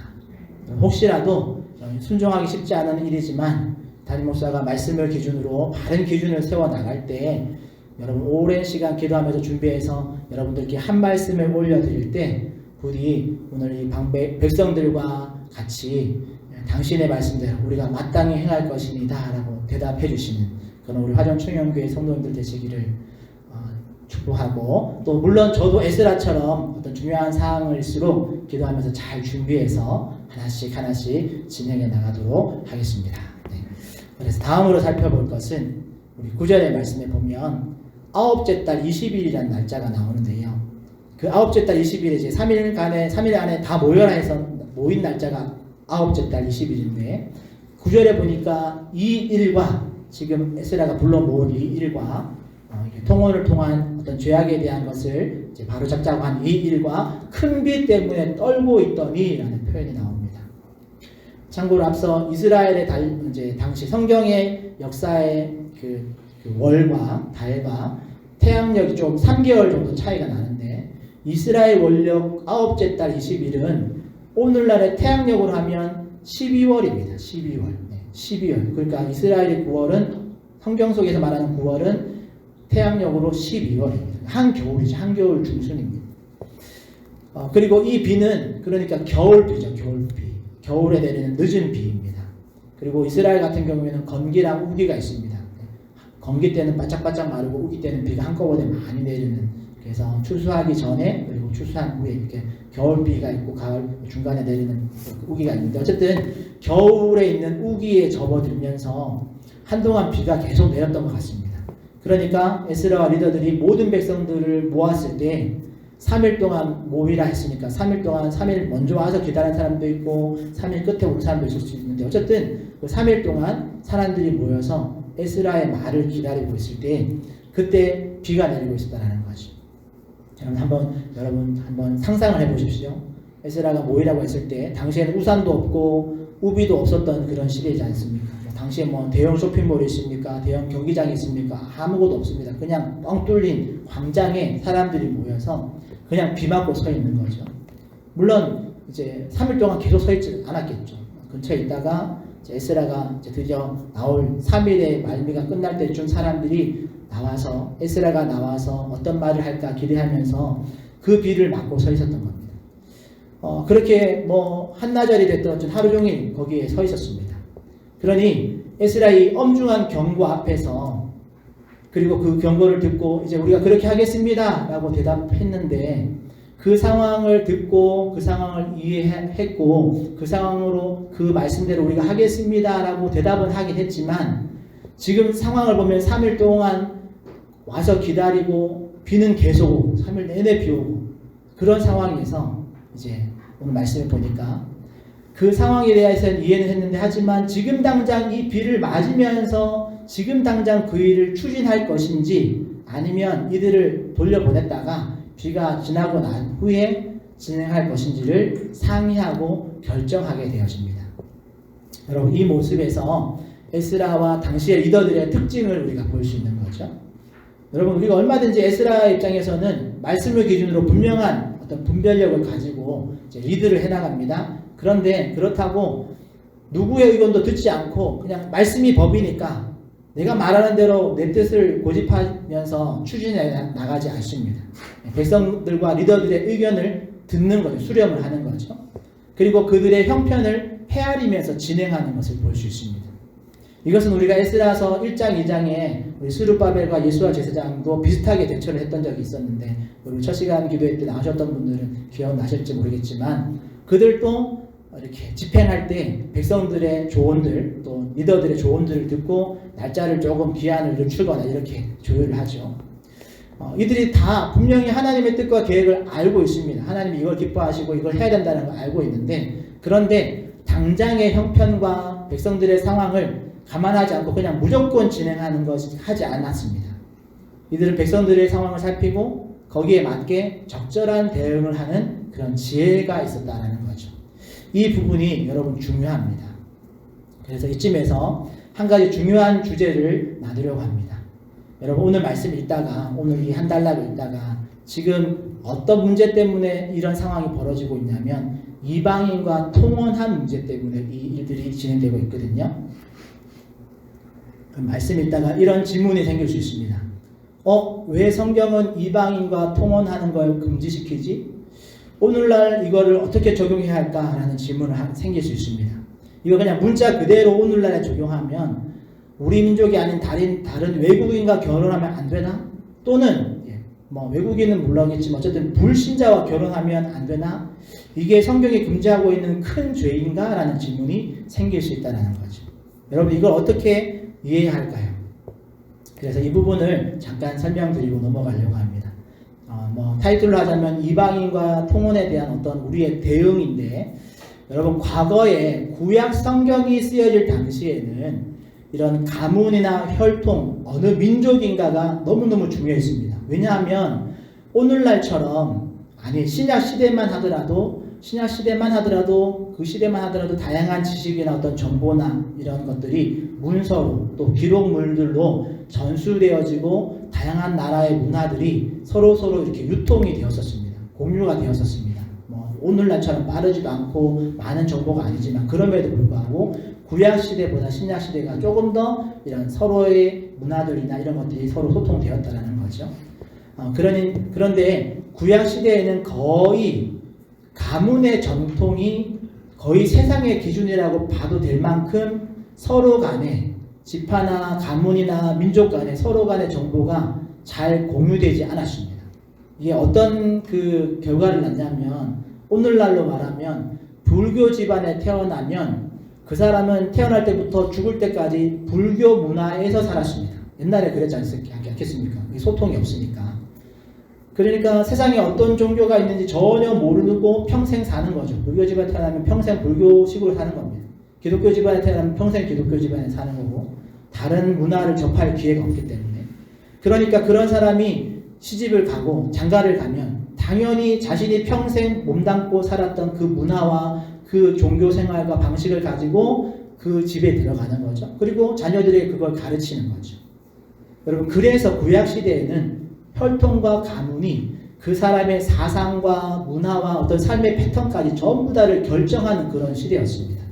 혹시라도 순종하기 쉽지 않은 일이지만 담임 목사가 말씀을 기준으로 바른 기준을 세워 나갈 때 여러분 오랜 시간 기도하면서 준비해서 여러분들께 한 말씀을 올려드릴 때 부디 오늘 이 백성들과 같이 당신의 말씀대로 우리가 마땅히 행할 것이니다 라고 대답해 주시는 그런 우리 화정충영교회 성도님들 되시기를 축복하고 또 물론 저도 에스라처럼 어떤 중요한 사항일수록 기도하면서 잘 준비해서 하나씩 진행해 나가도록 하겠습니다. 그래서 다음으로 살펴볼 것은 우리 9절의 말씀에 보면 아홉째 달 20일이라는 날짜가 나오는데요. 그 아홉째 달 20일에 이제 3일 안에 다 모여라 해서 모인 날짜가 아홉째 달 20일인데 9절에 보니까 이 일과 지금 에스라가 불러 모은 이 일과 통혼을 통한 어떤 죄악에 대한 것을 이제 바로 잡자고 한 이 일과 큰 비 때문에 떨고 있더니 라는 표현이 나옵니다. 참고로 앞서 이스라엘의 이제 당시 성경의 역사의 그 월과 달과 태양력이 좀 3개월 정도 차이가 나는데 이스라엘 월력 9째 달 20일은 오늘날의 태양력으로 하면 12월입니다. 12월. 네, 12월. 그러니까 이스라엘의 9월은 성경 속에서 말하는 9월은 태양력으로 12월입니다. 한겨울이죠. 한겨울 중순입니다. 그리고 이 비는 그러니까 겨울비죠. 겨울비. 겨울에 내리는 늦은 비입니다. 그리고 이스라엘 같은 경우에는 건기랑 우기가 있습니다. 건기 때는 바짝바짝 마르고 우기 때는 비가 한꺼번에 많이 내리는, 그래서 추수하기 전에 그리고 추수한 후에 이렇게 겨울비가 있고 가을 중간에 내리는 우기가 있는데, 어쨌든 겨울에 있는 우기에 접어들면서 한동안 비가 계속 내렸던 것 같습니다. 그러니까 에스라와 리더들이 모든 백성들을 모았을 때 3일 동안 모이라 했으니까 3일 동안 3일 먼저 와서 기다린 사람도 있고 3일 끝에 온 사람도 있을 수 있는데, 어쨌든 그 3일 동안 사람들이 모여서 에스라의 말을 기다리고 있을 때 그때 비가 내리고 있었다는 거지. 여러분 한번 상상을 해보십시오. 에스라가 모이라고 했을 때 당시에는 우산도 없고 우비도 없었던 그런 시대이지 않습니까? 당시에 뭐 대형 쇼핑몰이 있습니까? 대형 경기장이 있습니까? 아무것도 없습니다. 그냥 뻥 뚫린 광장에 사람들이 모여서 그냥 비 맞고 서 있는 거죠. 물론 이제 3일 동안 계속 서 있지 않았겠죠. 근처에 있다가 에스라가 이제 드디어 나올 3일의 말미가 끝날 때쯤 사람들이 나와서, 에스라가 나와서 어떤 말을 할까 기대하면서 그 비를 맞고 서 있었던 겁니다. 그렇게 뭐 한나절이 됐던 하루 종일 거기에 서 있었습니다. 그러니 에스라의 엄중한 경고 앞에서, 그리고 그 경고를 듣고 이제 우리가 그렇게 하겠습니다 라고 대답했는데, 그 상황을 듣고 그 상황을 이해했고 그 상황으로 그 말씀대로 우리가 하겠습니다 라고 대답은 하긴 했지만, 지금 상황을 보면 3일 동안 와서 기다리고 비는 계속 오고 3일 내내 비 오고 그런 상황에서 이제 오늘 말씀을 보니까 그 상황에 대해서는 이해는 했는데, 하지만 지금 당장 이 비를 맞으면서 지금 당장 그 일을 추진할 것인지 아니면 이들을 돌려보냈다가 비가 지나고 난 후에 진행할 것인지를 상의하고 결정하게 되어집니다. 여러분, 이 모습에서 에스라와 당시의 리더들의 특징을 우리가 볼 수 있는 거죠. 여러분, 우리가 얼마든지 에스라 입장에서는 말씀을 기준으로 분명한 어떤 분별력을 가지고 이제 리드를 해나갑니다. 그런데 그렇다고 누구의 의견도 듣지 않고 그냥 말씀이 법이니까 내가 말하는 대로 내 뜻을 고집하면서 추진해 나가지 않습니다. 백성들과 리더들의 의견을 듣는 거죠. 수렴을 하는 거죠. 그리고 그들의 형편을 헤아리면서 진행하는 것을 볼 수 있습니다. 이것은 우리가 에스라서 1장, 2장에 우리 스룹바벨과 예수와 제사장도 비슷하게 대처를 했던 적이 있었는데, 우리 첫 시간 기도회 때 나오셨던 분들은 기억나실지 모르겠지만, 그들도 이렇게 집행할 때 백성들의 조언들, 또 리더들의 조언들을 듣고 날짜를 조금 기한을 늦추거나 이렇게 조율을 하죠. 이들이 다 분명히 하나님의 뜻과 계획을 알고 있습니다. 하나님이 이걸 기뻐하시고 이걸 해야 된다는 걸 알고 있는데, 그런데 당장의 형편과 백성들의 상황을 감안하지 않고 그냥 무조건 진행하는 것을 하지 않았습니다. 이들은 백성들의 상황을 살피고 거기에 맞게 적절한 대응을 하는 그런 지혜가 있었다는 거죠. 이 부분이 여러분 중요합니다. 그래서 이쯤에서 한 가지 중요한 주제를 나누려고 합니다. 여러분, 오늘 말씀 읽다가, 오늘 이 한 달락을 읽다가 지금 어떤 문제 때문에 이런 상황이 벌어지고 있냐면, 이방인과 통혼한 문제 때문에 이 일들이 진행되고 있거든요. 말씀 읽다가 이런 질문이 생길 수 있습니다. 왜 성경은 이방인과 통혼하는 걸 금지시키지? 오늘날 이거를 어떻게 적용해야 할까라는 질문을 생길 수 있습니다. 이거 그냥 문자 그대로 오늘날에 적용하면 우리 민족이 아닌 다른 외국인과 결혼하면 안 되나? 또는 뭐 외국인은 물론이겠지만 어쨌든 불신자와 결혼하면 안 되나? 이게 성경이 금지하고 있는 큰 죄인가? 라는 질문이 생길 수 있다는 거죠. 여러분, 이걸 어떻게 이해해야 할까요? 그래서 이 부분을 잠깐 설명드리고 넘어가려고 합니다. 타이틀로 하자면 이방인과 통혼에 대한 어떤 우리의 대응인데, 여러분, 과거에 구약 성경이 쓰여질 당시에는 이런 가문이나 혈통, 어느 민족인가가 너무너무 중요했습니다. 왜냐하면 오늘날처럼, 아니 신약 시대만 하더라도 신약 시대만 하더라도 그 시대만 하더라도 다양한 지식이나 어떤 정보나 이런 것들이 문서로 또 기록물들로 전수되어지고 다양한 나라의 문화들이 서로 이렇게 유통이 되었었습니다. 공유가 되었었습니다. 뭐 오늘날처럼 빠르지도 않고 많은 정보가 아니지만 그럼에도 불구하고 구약 시대보다 신약 시대가 조금 더 이런 서로의 문화들이나 이런 것들이 서로 소통되었다라는 거죠. 그런데 구약 시대에는 거의 가문의 전통이 거의 세상의 기준이라고 봐도 될 만큼 서로 간에 지파나 가문이나 민족 간에 서로 간의 정보가 잘 공유되지 않았습니다. 이게 어떤 그 결과를 낳냐면 오늘날로 말하면 불교 집안에 태어나면 그 사람은 태어날 때부터 죽을 때까지 불교 문화에서 살았습니다. 옛날에 그랬지 않겠습니까? 소통이 없으니까. 그러니까 세상에 어떤 종교가 있는지 전혀 모르고 평생 사는 거죠. 불교 집안에 태어나면 평생 불교식으로 사는 겁니다. 기독교 집안에 태어나면 평생 기독교 집안에 사는 거고 다른 문화를 접할 기회가 없기 때문에. 그러니까 그런 사람이 시집을 가고 장가를 가면 당연히 자신이 평생 몸담고 살았던 그 문화와 그 종교 생활과 방식을 가지고 그 집에 들어가는 거죠. 그리고 자녀들에게 그걸 가르치는 거죠. 여러분, 그래서 구약 시대에는 혈통과 가문이 그 사람의 사상과 문화와 어떤 삶의 패턴까지 전부 다를 결정하는 그런 시대였습니다.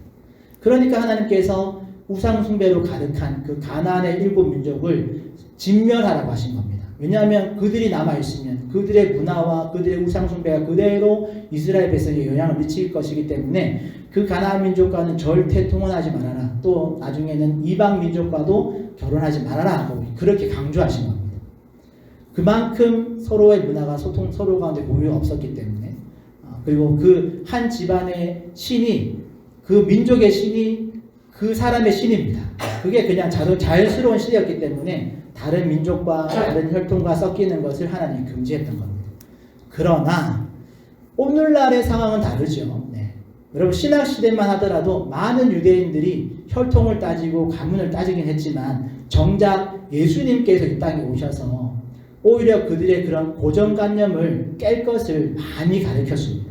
그러니까 하나님께서 우상숭배로 가득한 그 가나안의 7민족을 진멸하라고 하신 겁니다. 왜냐하면 그들이 남아있으면 그들의 문화와 그들의 우상숭배가 그대로 이스라엘 백성에 영향을 미칠 것이기 때문에 그 가나안 민족과는 절대 통혼하지 말아라. 또 나중에는 이방 민족과도 결혼하지 말아라 하고 그렇게 강조하신 겁니다. 그만큼 서로의 문화가 서로 가운데 공유가 없었기 때문에 그리고 그 한 집안의 신이 그 민족의 신이 그 사람의 신입니다. 그게 그냥 자연스러운 시대였기 때문에 다른 민족과 다른 혈통과 섞이는 것을 하나님이 금지했던 겁니다. 그러나 오늘날의 상황은 다르죠. 네. 여러분, 신학 시대만 하더라도 많은 유대인들이 혈통을 따지고 가문을 따지긴 했지만 정작 예수님께서 이 땅에 오셔서 오히려 그들의 그런 고정관념을 깰 것을 많이 가르쳤습니다.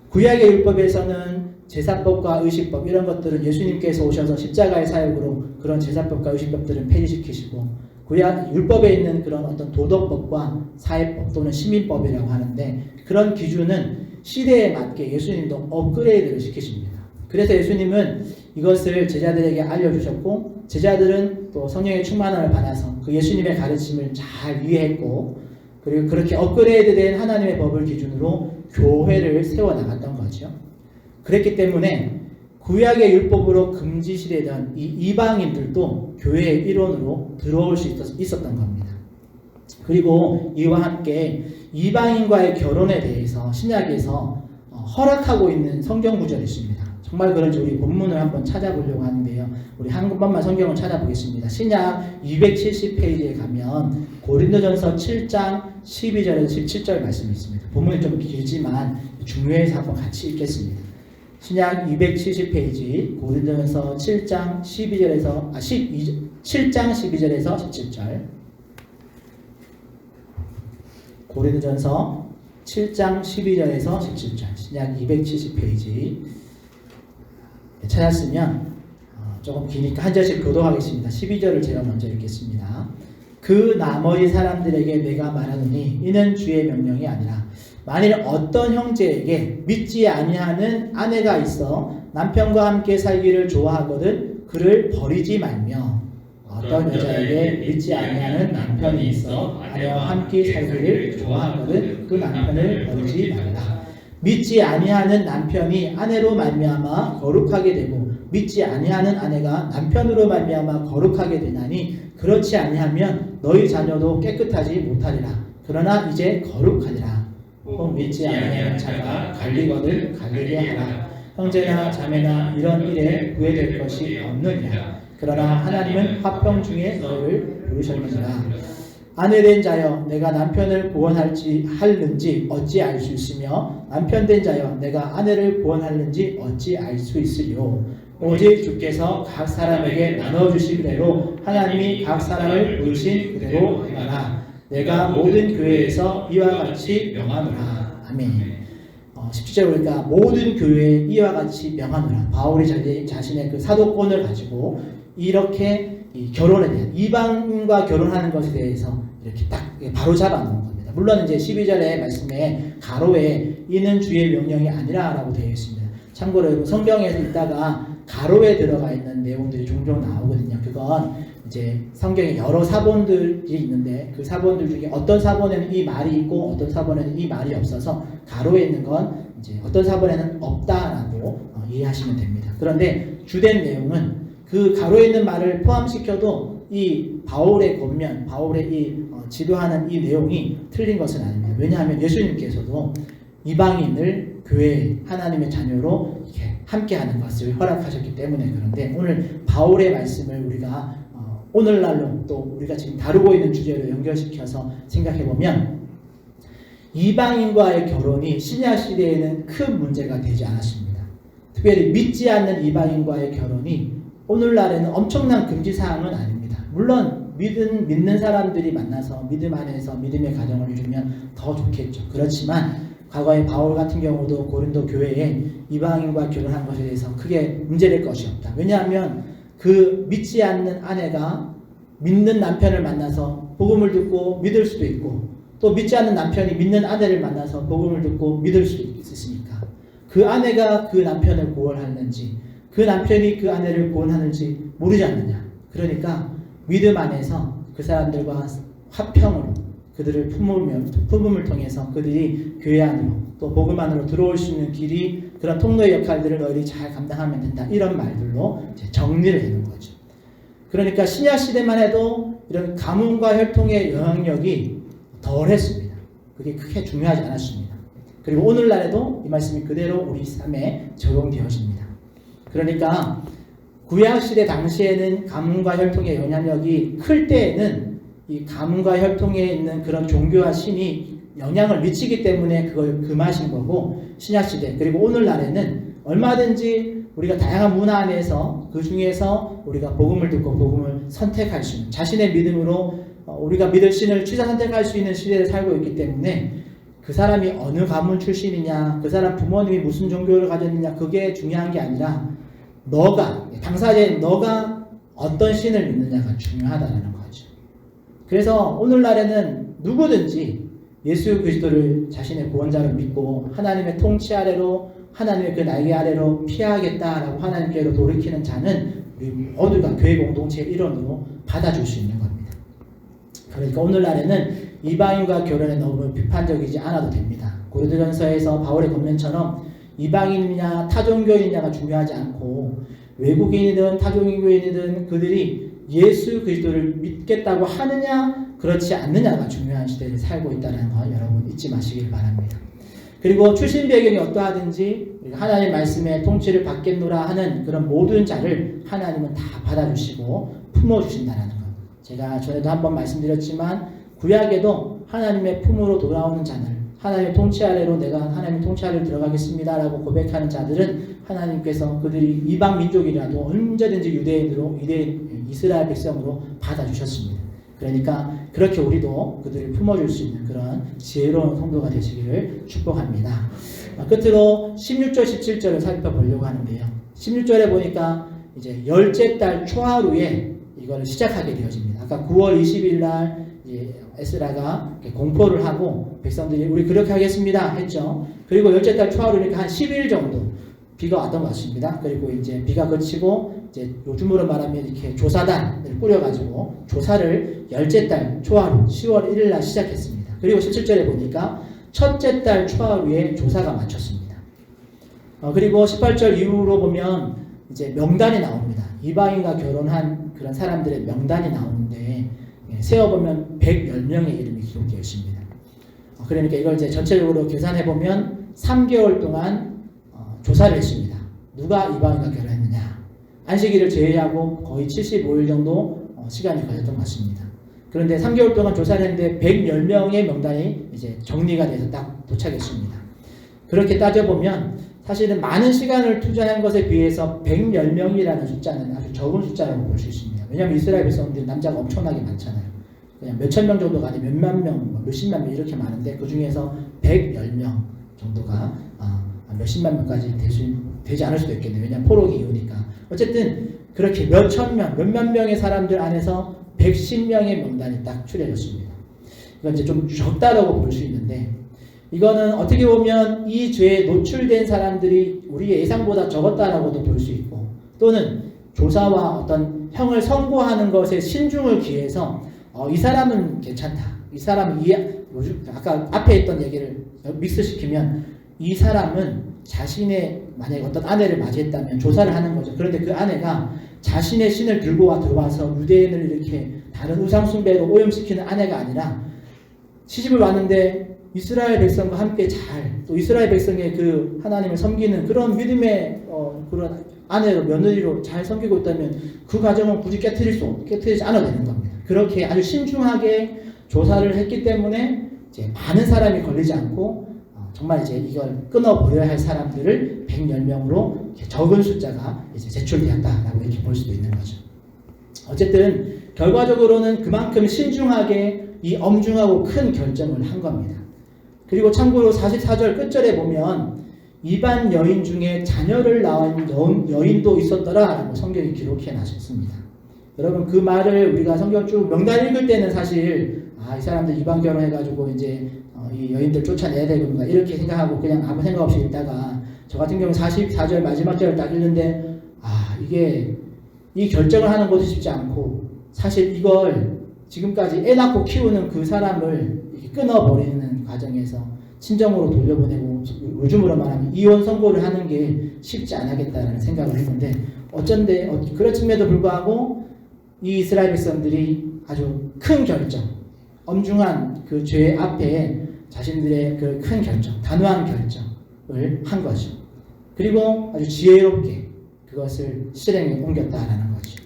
구약의 율법에서는 제사법과 의식법 이런 것들은 예수님께서 오셔서 십자가의 사역으로 그런 제사법과 의식법들은 폐지시키시고 구약 율법에 있는 그런 어떤 도덕법과 사회법 또는 시민법이라고 하는데 그런 기준은 시대에 맞게 예수님도 업그레이드를 시키십니다. 그래서 예수님은 이것을 제자들에게 알려주셨고 제자들은 또 성령의 충만함을 받아서 그 예수님의 가르침을 잘 이해했고 그리고 그렇게 업그레이드된 하나님의 법을 기준으로 교회를 세워나갔던 거죠. 그랬기 때문에 구약의 율법으로 금지시되던 이 이방인들도 교회의 일원으로 들어올 수 있었던 겁니다. 그리고 이와 함께 이방인과의 결혼에 대해서 신약에서 허락하고 있는 성경 구절이 있습니다. 정말 그런지 우리 본문을 한번 찾아보려고 하는데요. 우리 한 번만 성경을 찾아보겠습니다. 신약 270페이지에 가면 고린도전서 7장 12절에서 17절 말씀이 있습니다. 본문이 좀 길지만 중요해서 한번 같이 읽겠습니다. 신약 270페이지 고린도전서 7장 12절에서 7장 12절에서 17절 고린도전서 7장 12절에서 17절 신약 270페이지 찾았으면 조금 기니까 한 절씩 교독하겠습니다. 12절을 제가 먼저 읽겠습니다. 그 나머지 사람들에게 내가 말하노니 이는 주의 명령이 아니라 만일 어떤 형제에게 믿지 아니하는 아내가 있어 남편과 함께 살기를 좋아하거든 그를 버리지 말며 어떤 여자에게 믿지 아니하는 남편이 있어 아내와 함께 살기를 좋아하거든 그 남편을 버리지 말라. 믿지 아니하는 남편이 아내로 말미암아 거룩하게 되고 믿지 아니하는 아내가 남편으로 말미암아 거룩하게 되나니 그렇지 아니하면 너희 자녀도 깨끗하지 못하리라. 그러나 이제 거룩하리라. 혹 믿지 아니하는 자가 갈리거든 갈리게 하라. 형제나 자매나 이런 일에 구애될 것이 없느니라. 그러나 하나님은 화평 중에 너희를 부르셨느니라. 아내된 자여 내가 남편을 구원할는지 어찌 알 수 있으며 남편된 자여 내가 아내를 구원할는지 어찌 알 수 있으리요. 오직 주께서 각 사람에게 나눠주신 대로 하나님이 각 사람을 부르신 그대로 행하라. 내가 모든 교회에서 이와 같이 명하노라. 아멘. 17절 보니까 모든 교회에 이와 같이 명하노라. 바울이 자신의 그 사도권을 가지고 이렇게 이 결혼에 대한 이방인과 결혼하는 것에 대해서 이렇게 딱 바로 잡아놓은 겁니다. 물론 이제 12절의 말씀에 가로에 이는 주의 명령이 아니라라고 되어 있습니다. 참고로 여러분 성경에서 있다가 가로에 들어가 있는 내용들이 종종 나오거든요. 그건 이제 성경에 여러 사본들이 있는데 그 사본들 중에 어떤 사본에는 이 말이 있고 어떤 사본에는 이 말이 없어서 가로에 있는 건 이제 어떤 사본에는 없다라고 이해하시면 됩니다. 그런데 주된 내용은 그 가로에 있는 말을 포함시켜도 이 바울의 권면, 바울의 이 지도하는 이 내용이 틀린 것은 아닙니다. 왜냐하면 예수님께서도 이방인을 교회 하나님의 자녀로 이렇게 함께하는 것을 허락하셨기 때문에. 그런데 오늘 바울의 말씀을 우리가 오늘날로 또 우리가 지금 다루고 있는 주제로 연결시켜서 생각해 보면 이방인과의 결혼이 신약 시대에는 큰 문제가 되지 않았습니다. 특별히 믿지 않는 이방인과의 결혼이 오늘날에는 엄청난 금지 사항은 아닙니다. 물론 믿는 사람들이 만나서 믿음 안에서 믿음의 가정을 이루면 더 좋겠죠. 그렇지만 과거에 바울 같은 경우도 고린도 교회에 이방인과 결혼한 것에 대해서 크게 문제될 것이 없다. 왜냐하면 그 믿지 않는 아내가 믿는 남편을 만나서 복음을 듣고 믿을 수도 있고 또 믿지 않는 남편이 믿는 아내를 만나서 복음을 듣고 믿을 수도 있으니까 그 아내가 그 남편을 구원하는지 그 남편이 그 아내를 구원하는지 모르지 않느냐. 그러니까 믿음 안에서 그 사람들과 화평으로 그들을 품음을 통해서 그들이 교회 안으로 또 복음 안으로 들어올 수 있는 길이 그런 통로의 역할들을 너희들이 잘 감당하면 된다. 이런 말들로 이제 정리를 해놓은 거죠. 그러니까 신약 시대만 해도 이런 가문과 혈통의 영향력이 덜했습니다. 그게 크게 중요하지 않았습니다. 그리고 오늘날에도 이 말씀이 그대로 우리 삶에 적용되어집니다. 그러니까 구약시대 당시에는 가문과 혈통의 영향력이 클 때에는 이 가문과 혈통에 있는 그런 종교와 신이 영향을 미치기 때문에 그걸 금하신 거고, 신약시대 그리고 오늘날에는 얼마든지 우리가 다양한 문화 안에서 그 중에서 우리가 복음을 듣고 복음을 선택할 수 있는, 자신의 믿음으로 우리가 믿을 신을 취사 선택할 수 있는 시대에 살고 있기 때문에 그 사람이 어느 가문 출신이냐, 그 사람 부모님이 무슨 종교를 가졌느냐, 그게 중요한 게 아니라 너가, 당사자인 너가 어떤 신을 믿느냐가 중요하다는 거죠. 그래서 오늘날에는 누구든지 예수 그리스도를 자신의 구원자로 믿고 하나님의 통치 아래로, 하나님의 그 날개 아래로 피하겠다라고 하나님께로 돌이키는 자는 우리 모두가 교회 공동체의 일원으로 받아줄 수 있는 겁니다. 그러니까 오늘날에는 이방인과 결혼에 너무 비판적이지 않아도 됩니다. 고린도전서에서 바울의 권면처럼 이방인이냐 타종교인이냐가 중요하지 않고 외국인이든 타종교인이든 그들이 예수 그리스도를 믿겠다고 하느냐 그렇지 않느냐가 중요한 시대를 살고 있다는 거 여러분 잊지 마시길 바랍니다. 그리고 출신 배경이 어떠하든지 하나님 말씀의 통치를 받겠노라 하는 그런 모든 자를 하나님은 다 받아주시고 품어주신다는 것. 제가 전에도 한번 말씀드렸지만 구약에도 하나님의 품으로 돌아오는 자들, 하나님의 통치 아래로 내가 하나님의 통치 아래로 들어가겠습니다 라고 고백하는 자들은 하나님께서 그들이 이방 민족이라도 언제든지 유대인으로 이스라엘 백성으로 받아주셨습니다. 그러니까 그렇게 우리도 그들을 품어줄 수 있는 그런 지혜로운 성도가 되시기를 축복합니다. 끝으로 16절 17절을 살펴보려고 하는데요. 16절에 보니까 이제 열째 달 초하루에 이걸 시작하게 되어집니다. 아까 9월 20일 날 에스라가 공포를 하고 백성들이 우리 그렇게 하겠습니다 했죠. 그리고 열째 달 초하루니까 한 10일 정도 비가 왔던 것 같습니다. 그리고 이제 비가 그치고 이제 요즘으로 말하면 이렇게 조사단을 꾸려가지고 조사를 열째 달 초하루 10월 1일 날 시작했습니다. 그리고 17절에 보니까 첫째 달 초하루에 조사가 마쳤습니다. 그리고 18절 이후로 보면 이제 명단이 나옵니다. 이방인과 결혼한 그런 사람들의 명단이 나오는데 세어보면 110명의 이름이 기록되어 있습니다. 그러니까 이걸 이제 전체적으로 계산해보면 3개월 동안 조사를 했습니다. 누가 이방인과 결혼했느냐. 안식일을 제외하고 거의 75일 정도 시간이 걸렸던 것 같습니다. 그런데 3개월 동안 조사를 했는데 110명의 명단이 이제 정리가 돼서 딱 도착했습니다. 그렇게 따져보면 사실은 많은 시간을 투자한 것에 비해서 110명이라는 숫자는 아주 적은 숫자라고 볼 수 있습니다. 왜냐하면 이스라엘 백성들이 남자가 엄청나게 많잖아요. 그냥 몇천 명 정도가 아니라 몇만 명, 몇십만 명 이렇게 많은데 그 중에서 110명 정도가 몇십만 명까지 되지 않을 수도 있겠네요. 왜냐하면 포로기 이후니까. 어쨌든 그렇게 몇천 명, 몇만 명의 사람들 안에서 110명의 명단이 딱 추려졌습니다. 이건 이제 좀 적다라고 볼 수 있는데, 이거는 어떻게 보면 이 죄에 노출된 사람들이 우리의 예상보다 적었다라고도 볼 수 있고, 또는 조사와 어떤 형을 선고하는 것에 신중을 기해서 이 사람은 괜찮다. 이 사람은 아까 앞에 했던 얘기를 믹스시키면 이 사람은 자신의 만약에 어떤 아내를 맞이했다면 조사를 하는 거죠. 그런데 그 아내가 자신의 신을 들고 들어와서 유대인을 이렇게 다른 우상 숭배로 오염시키는 아내가 아니라 시집을 왔는데 이스라엘 백성과 함께 또 이스라엘 백성의 그 하나님을 섬기는 그런 믿음의 그런 아내로 며느리로 잘 섬기고 있다면 그 가정은 굳이 깨트리지 않아도 되는 겁니다. 그렇게 아주 신중하게 조사를 했기 때문에 이제 많은 사람이 걸리지 않고 정말 이제 이걸 끊어버려야 할 사람들을 110명으로 적은 숫자가 이제 제출되었다라고 이렇게 볼 수도 있는 거죠. 어쨌든 결과적으로는 그만큼 신중하게 이 엄중하고 큰 결정을 한 겁니다. 그리고 참고로 44절 끝절에 보면 이반 여인 중에 자녀를 낳은 여인도 있었더라라고 성경이 기록해 놨습니다. 여러분 그 말을 우리가 성경 쭉 명단 읽을 때는 사실 이 사람들 이반 결혼해가지고 이제 이 여인들 쫓아내야 되는가 이렇게 생각하고 그냥 아무 생각 없이 읽다가 저 같은 경우 44절 마지막 절을 딱 읽는데 이게 이 결정을 하는 것도 쉽지 않고 사실 이걸 지금까지 애 낳고 키우는 그 사람을 끊어버리는 과정에서 친정으로 돌려보내고 요즘으로 말하면 이혼 선고를 하는 게 쉽지 않겠다라는 생각을 했는데 어쩐데 그렇음에도 불구하고 이 이스라엘 백성들이 아주 큰 결정, 엄중한 그 죄 앞에 자신들의 그 큰 결정, 단호한 결정을 한 거죠. 그리고 아주 지혜롭게 그것을 실행에 옮겼다라는 거죠.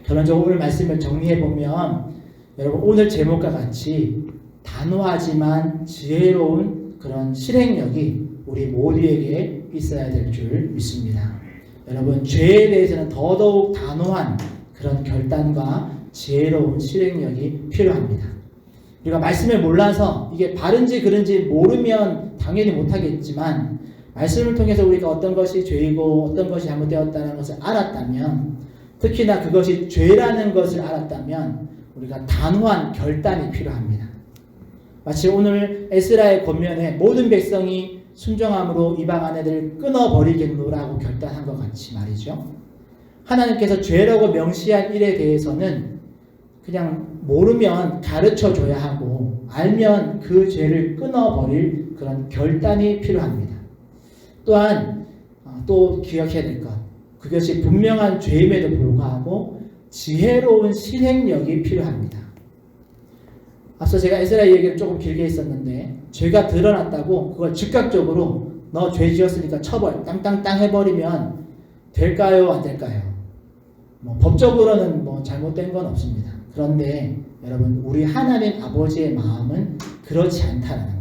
결론적으로 오늘 말씀을 정리해보면 여러분 오늘 제목과 같이 단호하지만 지혜로운 그런 실행력이 우리 모두에게 있어야 될 줄 믿습니다. 여러분 죄에 대해서는 더더욱 단호한 그런 결단과 지혜로운 실행력이 필요합니다. 우리가 말씀을 몰라서 이게 바른지 그른지 모르면 당연히 못하겠지만 말씀을 통해서 우리가 어떤 것이 죄이고 어떤 것이 잘못되었다는 것을 알았다면 특히나 그것이 죄라는 것을 알았다면 우리가 단호한 결단이 필요합니다. 마치 오늘 에스라의 권면에 모든 백성이 순종함으로 이방 아내들을 끊어버리겠노라고 결단한 것 같이 말이죠. 하나님께서 죄라고 명시한 일에 대해서는 그냥 모르면 가르쳐줘야 하고 알면 그 죄를 끊어버릴 그런 결단이 필요합니다. 또한 또 기억해야 될 것, 그것이 분명한 죄임에도 불구하고 지혜로운 실행력이 필요합니다. 앞서 제가 에스라 얘기를 조금 길게 했었는데 죄가 드러났다고 그걸 즉각적으로 너 죄 지었으니까 처벌 땅땅땅 해버리면 될까요? 안 될까요? 법적으로는 잘못된 건 없습니다. 그런데 여러분 우리 하나님 아버지의 마음은 그렇지 않다는 것.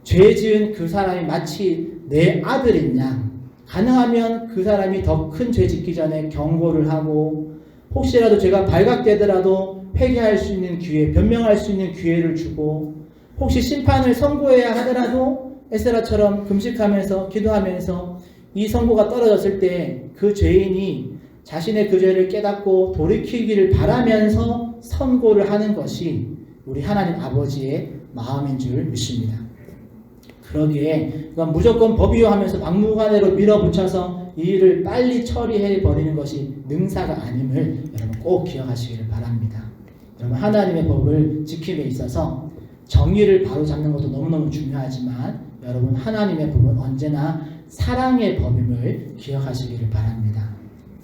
죄 지은 그 사람이 마치 내 아들인 양 가능하면 그 사람이 더 큰 죄 짓기 전에 경고를 하고 혹시라도 죄가 발각되더라도 회개할 수 있는 기회, 변명할 수 있는 기회를 주고 혹시 심판을 선고해야 하더라도 에스라처럼 금식하면서 기도하면서 이 선고가 떨어졌을 때 그 죄인이 자신의 그 죄를 깨닫고 돌이키기를 바라면서 선고를 하는 것이 우리 하나님 아버지의 마음인 줄 믿습니다. 그러기에 그건 무조건 법이요하면서 막무가내로 밀어붙여서 이 일을 빨리 처리해 버리는 것이 능사가 아님을 여러분 꼭 기억하시기를 바랍니다. 여러분 하나님의 법을 지킴에 있어서 정의를 바로잡는 것도 너무너무 중요하지만 여러분 하나님의 법은 언제나 사랑의 법임을 기억하시기를 바랍니다.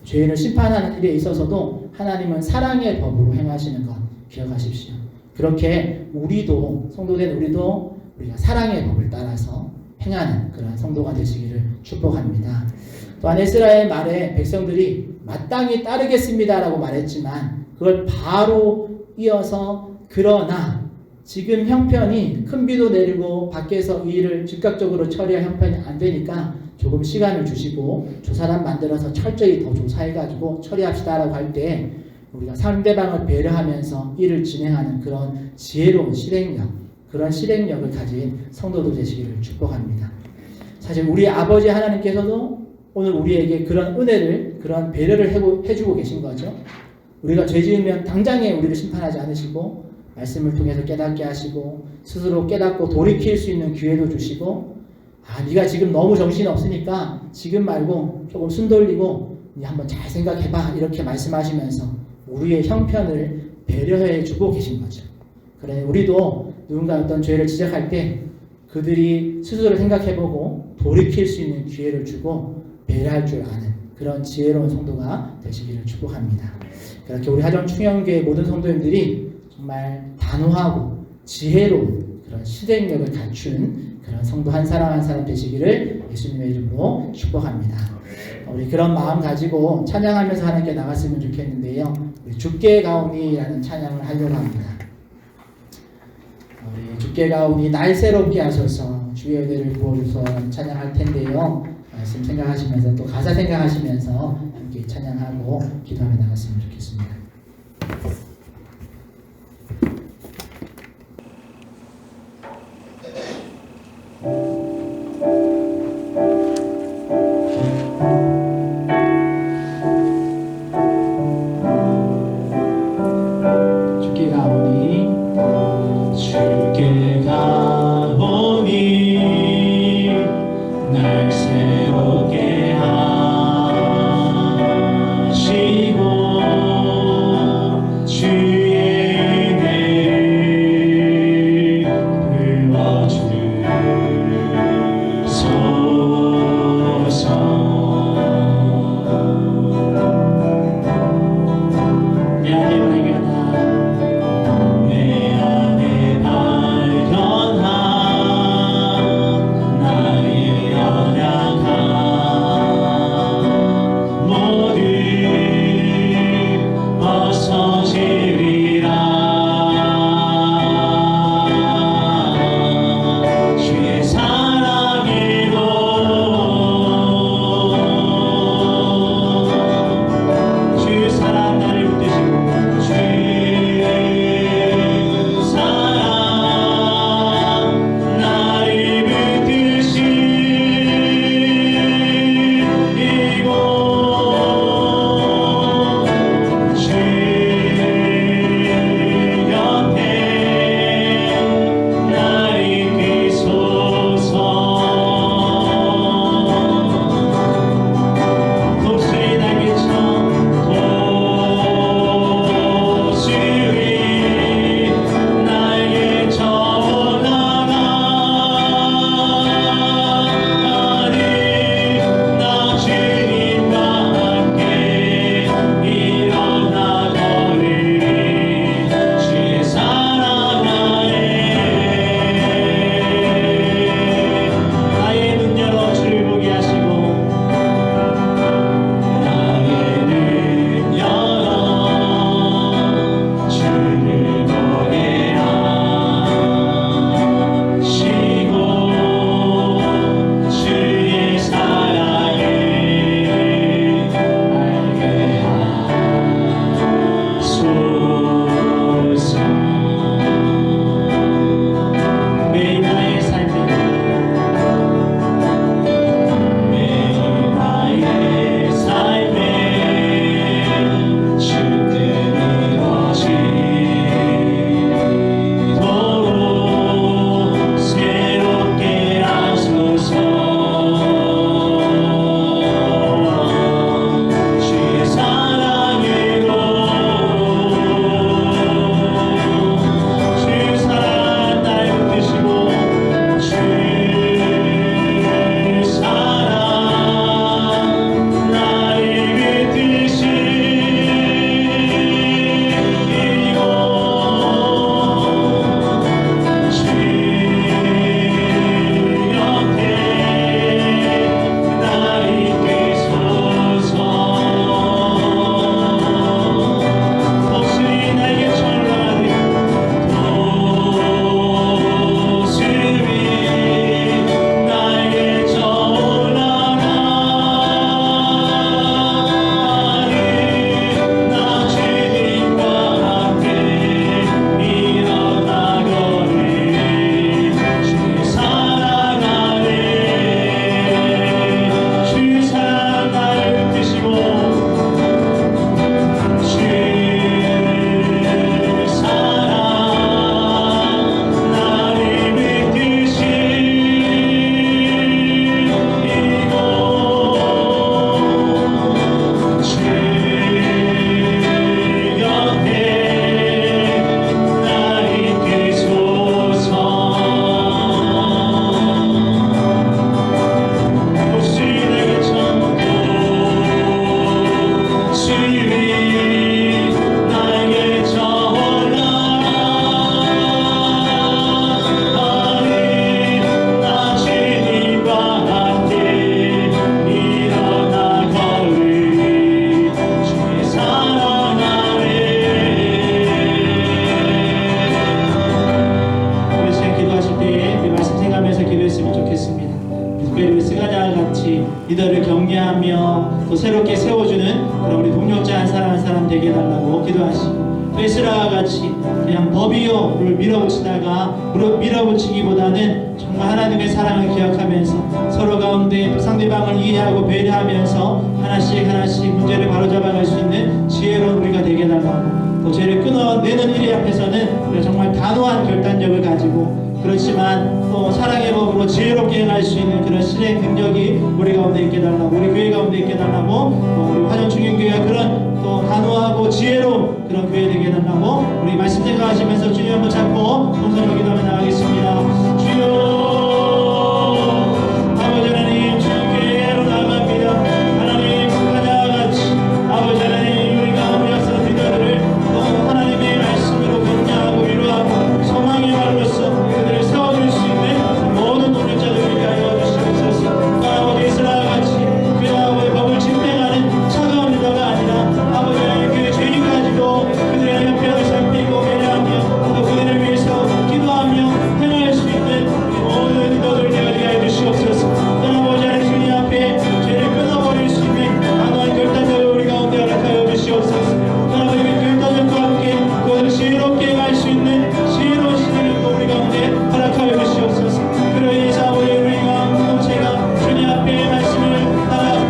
죄인을 심판하는 일에 있어서도 하나님은 사랑의 법으로 행하시는 것 기억하십시오. 그렇게 우리도 성도된 우리도 우리가 사랑의 법을 따라서 행하는 그런 성도가 되시기를 축복합니다. 또한 에스라의 말에 백성들이 마땅히 따르겠습니다라고 말했지만 그걸 바로 이어서 그러나 지금 형편이 큰 비도 내리고 밖에서 이 일을 즉각적으로 처리할 형편이 안 되니까 조금 시간을 주시고 조사단 만들어서 철저히 더 조사해가지고 처리합시다라고 할 때 우리가 상대방을 배려하면서 일을 진행하는 그런 지혜로운 실행력, 그런 실행력을 가진 성도들 되시기를 축복합니다. 사실 우리 아버지 하나님께서도 오늘 우리에게 그런 은혜를, 그런 배려를 해주고 계신 거죠. 우리가 죄 지으면 당장에 우리를 심판하지 않으시고 말씀을 통해서 깨닫게 하시고 스스로 깨닫고 돌이킬 수 있는 기회도 주시고, 네가 지금 너무 정신이 없으니까 지금 말고 조금 숨 돌리고 네 한번 잘 생각해봐, 이렇게 말씀하시면서 우리의 형편을 배려해 주고 계신 거죠. 그래, 우리도 누군가 어떤 죄를 지적할 때 그들이 스스로 생각해보고 돌이킬 수 있는 기회를 주고 배려할 줄 아는 그런 지혜로운 성도가 되시기를 축복합니다. 그렇게 우리 하정 충영교회 모든 성도님들이 정말 단호하고 지혜로운 그런 실행력을 갖춘 그런 성도 한 사람 한 사람 되시기를 예수님의 이름으로 축복합니다. 우리 그런 마음 가지고 찬양하면서 하나님께 나갔으면 좋겠는데요. 우리 주께 가오니라는 찬양을 하려고 합니다. 우리 주께 가오니 날 새롭게 하소서 주의 은혜를 부어주소 찬양할 텐데요. 말씀 생각하시면서 또 가사 생각하시면서 함께 찬양하고 기도하며 나갔으면 좋겠습니다. 주께 가오니 주께 가오니 날 새롭게 하시고 기도하시고 에스라와 같이 그냥 법이요를 밀어붙이기보다는 정말 하나님의 사랑을 기억하면서 서로 가운데 또 상대방을 이해하고 배려하면서 하나씩 문제를 바로잡아갈 수 있는 지혜로운 우리가 되게 달라고, 또 죄를 끊어내는 일 앞에서는 우리가 정말 단호한 결단력을 가지고, 그렇지만 또 사랑의 법으로 지혜롭게 행할 수 있는 그런 실행 능력이 우리 가운데 있게 달라고, 우리 교회 가운데 있게 달라고, 또 우리 화정충행교회가 그런 또 단호하고 지혜로운 그런 교회 되게 달라고, 우리 말씀 생각하시면서 주님 한번 잡고 동선으로 기도하며 나가겠습니다. 주여, 아버지 하나님, 주님께로 나갑니다. 하나님, 가자와 같이 아버지 하나님, 우리 가운데 앞서 기도들을 또 하나님의 말씀으로 격려하고 위로하고 소망의 말로써 그들을 세워줄 수 있는 모든 동력자들을 위하여 주시옵소서. 아버지 이스라엘 같이 그야의 법을 집행하는 차가운 리더가 아니라 아버지 하나님, 그 죄인까지도 그들의 형편을 살피고 배려하며 또 그들을 위해서 기도하며 행할 수 있는 모든 리더들 되게 하여 주시옵소서. 아버지 하나님, 주님 앞에 죄를 끊어버릴 수 있는 강한 결단력을 우리 가운데 허락하여 주시옵소서. 아버지, 그 결단력과 함께 그것을 지혜롭게 행할 수 있는 지혜로운 시대를 또 우리 가운데 허락하여 주시옵소서. 그로 인해서 아버지, 우리가 공동체가 주님 앞에 말씀을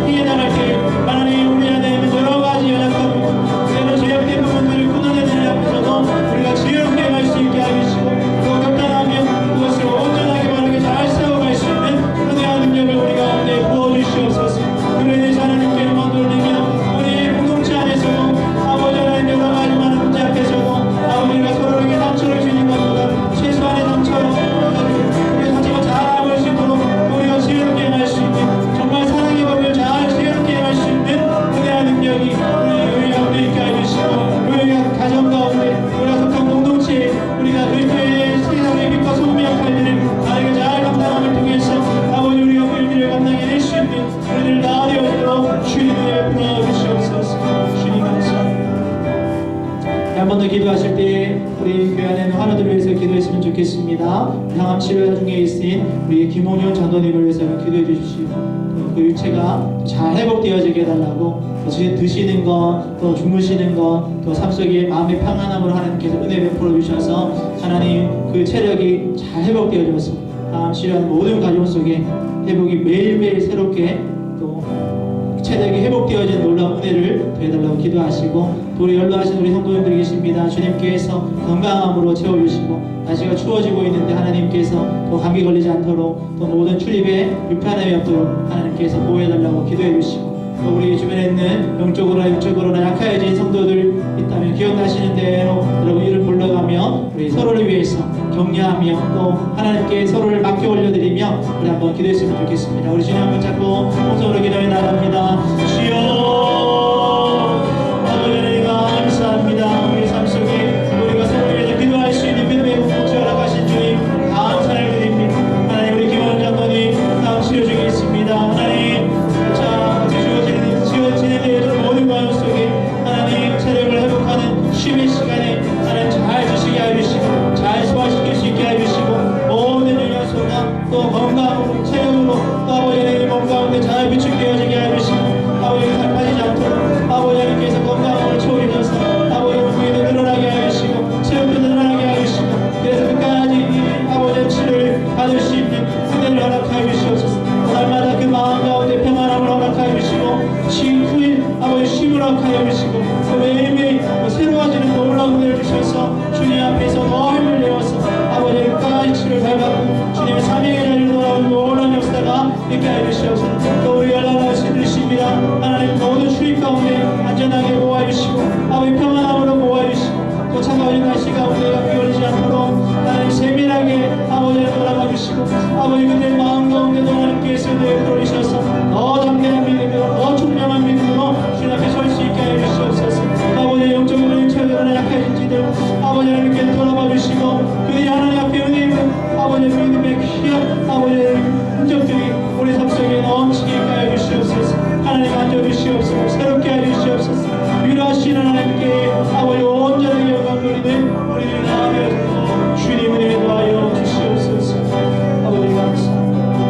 행해 나갈 때 하나님, 우리 안에 있는 여러 가지 연약한 부분, 때로 죄악된 부분들을 끊어내는 일 앞에서도 우리가 지혜롭게 행할 수 있게 하시고, 또 결단하며 그것을 온전하게 바르게 잘 세워갈 수 있는 은혜와 능력을 우리 가운데 부어주시옵소서. 그로 인해서 하나님께 영광 돌리며 우리 공동체 안에서도 아버지 하나님, 여러 가지 많은 문제 앞에서도 아버지가 서로에게 상처를 주는 것보다 최소한의 상처로 우리 상처가 잘 볼 수 있도록 우리가 지혜롭게 행할 수 있는, 정말 사랑의 법을 잘 지혜롭게 행할 수 있는 은혜와 능력이 우리 가운데 있게 해주시고, 우리가 가정 가운데 우리가 속한 공동체에 우리가 그리스도의 세상의 빛과 소금의 역할들을 나에게 잘 감당함을 통해서 아버지, 우리가 그 일들을 감당해낼 수 있는 우리를 나아되어지도록 주님의 불러주시옵소서. 주님 감사합니다. 한 번 더 기도하실 때 우리 교회 안에 있는 환우들을 위해서 기도했으면 좋겠습니다. 항암 치료 중에 있으신 우리 김홍현 장로님을 위해서 기도해 주십시오. 그 육체가 잘 회복되어지게 해달라고, 또 드시는 것, 또 주무시는 것, 또 삶 속에 마음의 평안함으로 하나님께서 은혜 베풀어 주셔서 하나님, 그 체력이 잘 회복되어져서 항암 치료하는 모든 가정 속에 회복이 매일매일 새롭게 또 체력이 회복되어진 놀라운 은혜를 되달라고 기도하시고, 또 우리 연로하신 우리 성도님들 계십니다. 주님께서 건강함으로 채워주시고, 날씨가 추워지고 있는데 하나님께서 또 감기 걸리지 않도록, 또 모든 출입에 불편함이 없도록 하나님께서 보호해달라고 기도해 주시고, 또 우리 주변에 있는 영적으로나 육적으로나 약해진 성도들 있다면 기억나시는 대로 여러분 이를 불러가며 우리 서로를 위해서 격려하며 또 하나님께 서로를 맡겨 올려드리며 우리 한번 기도했으면 좋겠습니다. 우리 주님 한번 잡고 홍성으로 기도해 나갑니다. 주여, 아버지 감사합니다. 우리 삶 속에 우리가 서로를 위해서 기도할 수 있는 믿음의 공동체 허락하신 주님 감사를 드립니다. 하나님, 우리 김원훈 장로님 다음 치료 중에 있습니다. 하나님, 자 지어지는 일들 모든 마음 속에 하나님 체력을 회복하는 쉼의 시간에 하나님 잘 주시게 하시고, 잘 소화시킬 수 있게 해주시고, 모든 영양소나 또 건강으로 체력으로 또 아버지의 몸 가운데 잘 비축되어지게 해주시고, 아버지가 살 빠지지 않도록 아버지께서 건강으로 채워주셔서 아버지의 부위도 늘어나게 해주시고 체력도 늘어나게 해주시고, 그래서 끝까지 아버지의 치료를 받을 수 있는 은혜를 허락하여 주시옵소서. 날마다 그 마음 가운데 평안함을 허락하여 주시고, 그 아버지 쉼을 허락하여 주시고, 또 매일매일 새로워지는 놀라운 은혜를 주셔서 주님 앞에서 더 힘을 내어서 아버지의 끝까지 치료를 밟았고 주님의 사명의 자리로 돌아오는 놀라운 역사가 있게 해주시옵소서. 또 우리 연락하신 주십니다. 하나님, 모든 출입 가운데 안전하게 모아주시고 아버지 평안함으로 모아주시고, 또 차가워진 날씨 가운데 감기 걸리지 않도록 하나님 세밀하게 아버지를 돌아가주시고, 아버지 그들의 마음 가운데도 하나님께서 내버려주셔서 더 담대한 믿음으로, 더 총명한 믿음으로 주님 앞에 설 수 있게 해주시옵소서. 아버지 영적으로 육체적으로 약해진 지들 아버지 하나님께 돌아봐 주시고, 그들이 하나님 앞에 은혜 있는 아버지 믿음의 귀한 아버지의 흔적들이 우리 삶 속에 넘치게 하여 주시옵소서. 하나님 앉아주시옵소서. 새롭게 해주시옵소서. 위로하시는 하나님께 아버지 온전하게 영광 돌리는 우리를 나아가서 주님 은혜 도하여 주시옵소서. 아버지 감사합니다.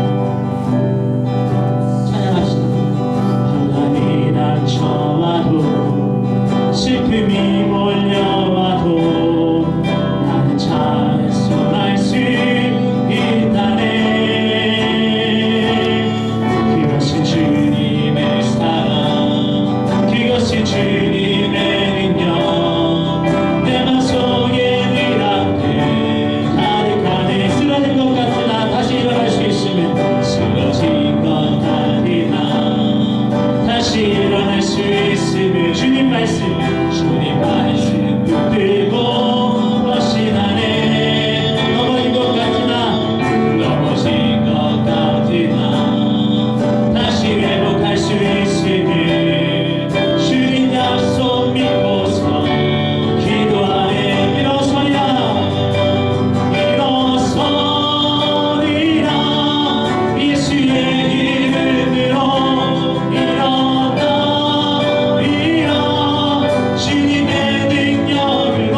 주님의 능력 내 맘속에 늘 함께 가득하네. 쓰러진 것 같으나 다시 일어날 수 있으면 쓰러진 것 같으나 다시 일어날 수 있으면 주님 말씀 붙들고 헌신하네. 넘어진 것 같으나 다시 회복할 수 있으니 주님 약속 믿고서 기도하네. 일어서리라 예수의 이름으로 일어나리라. 주님의 능력으로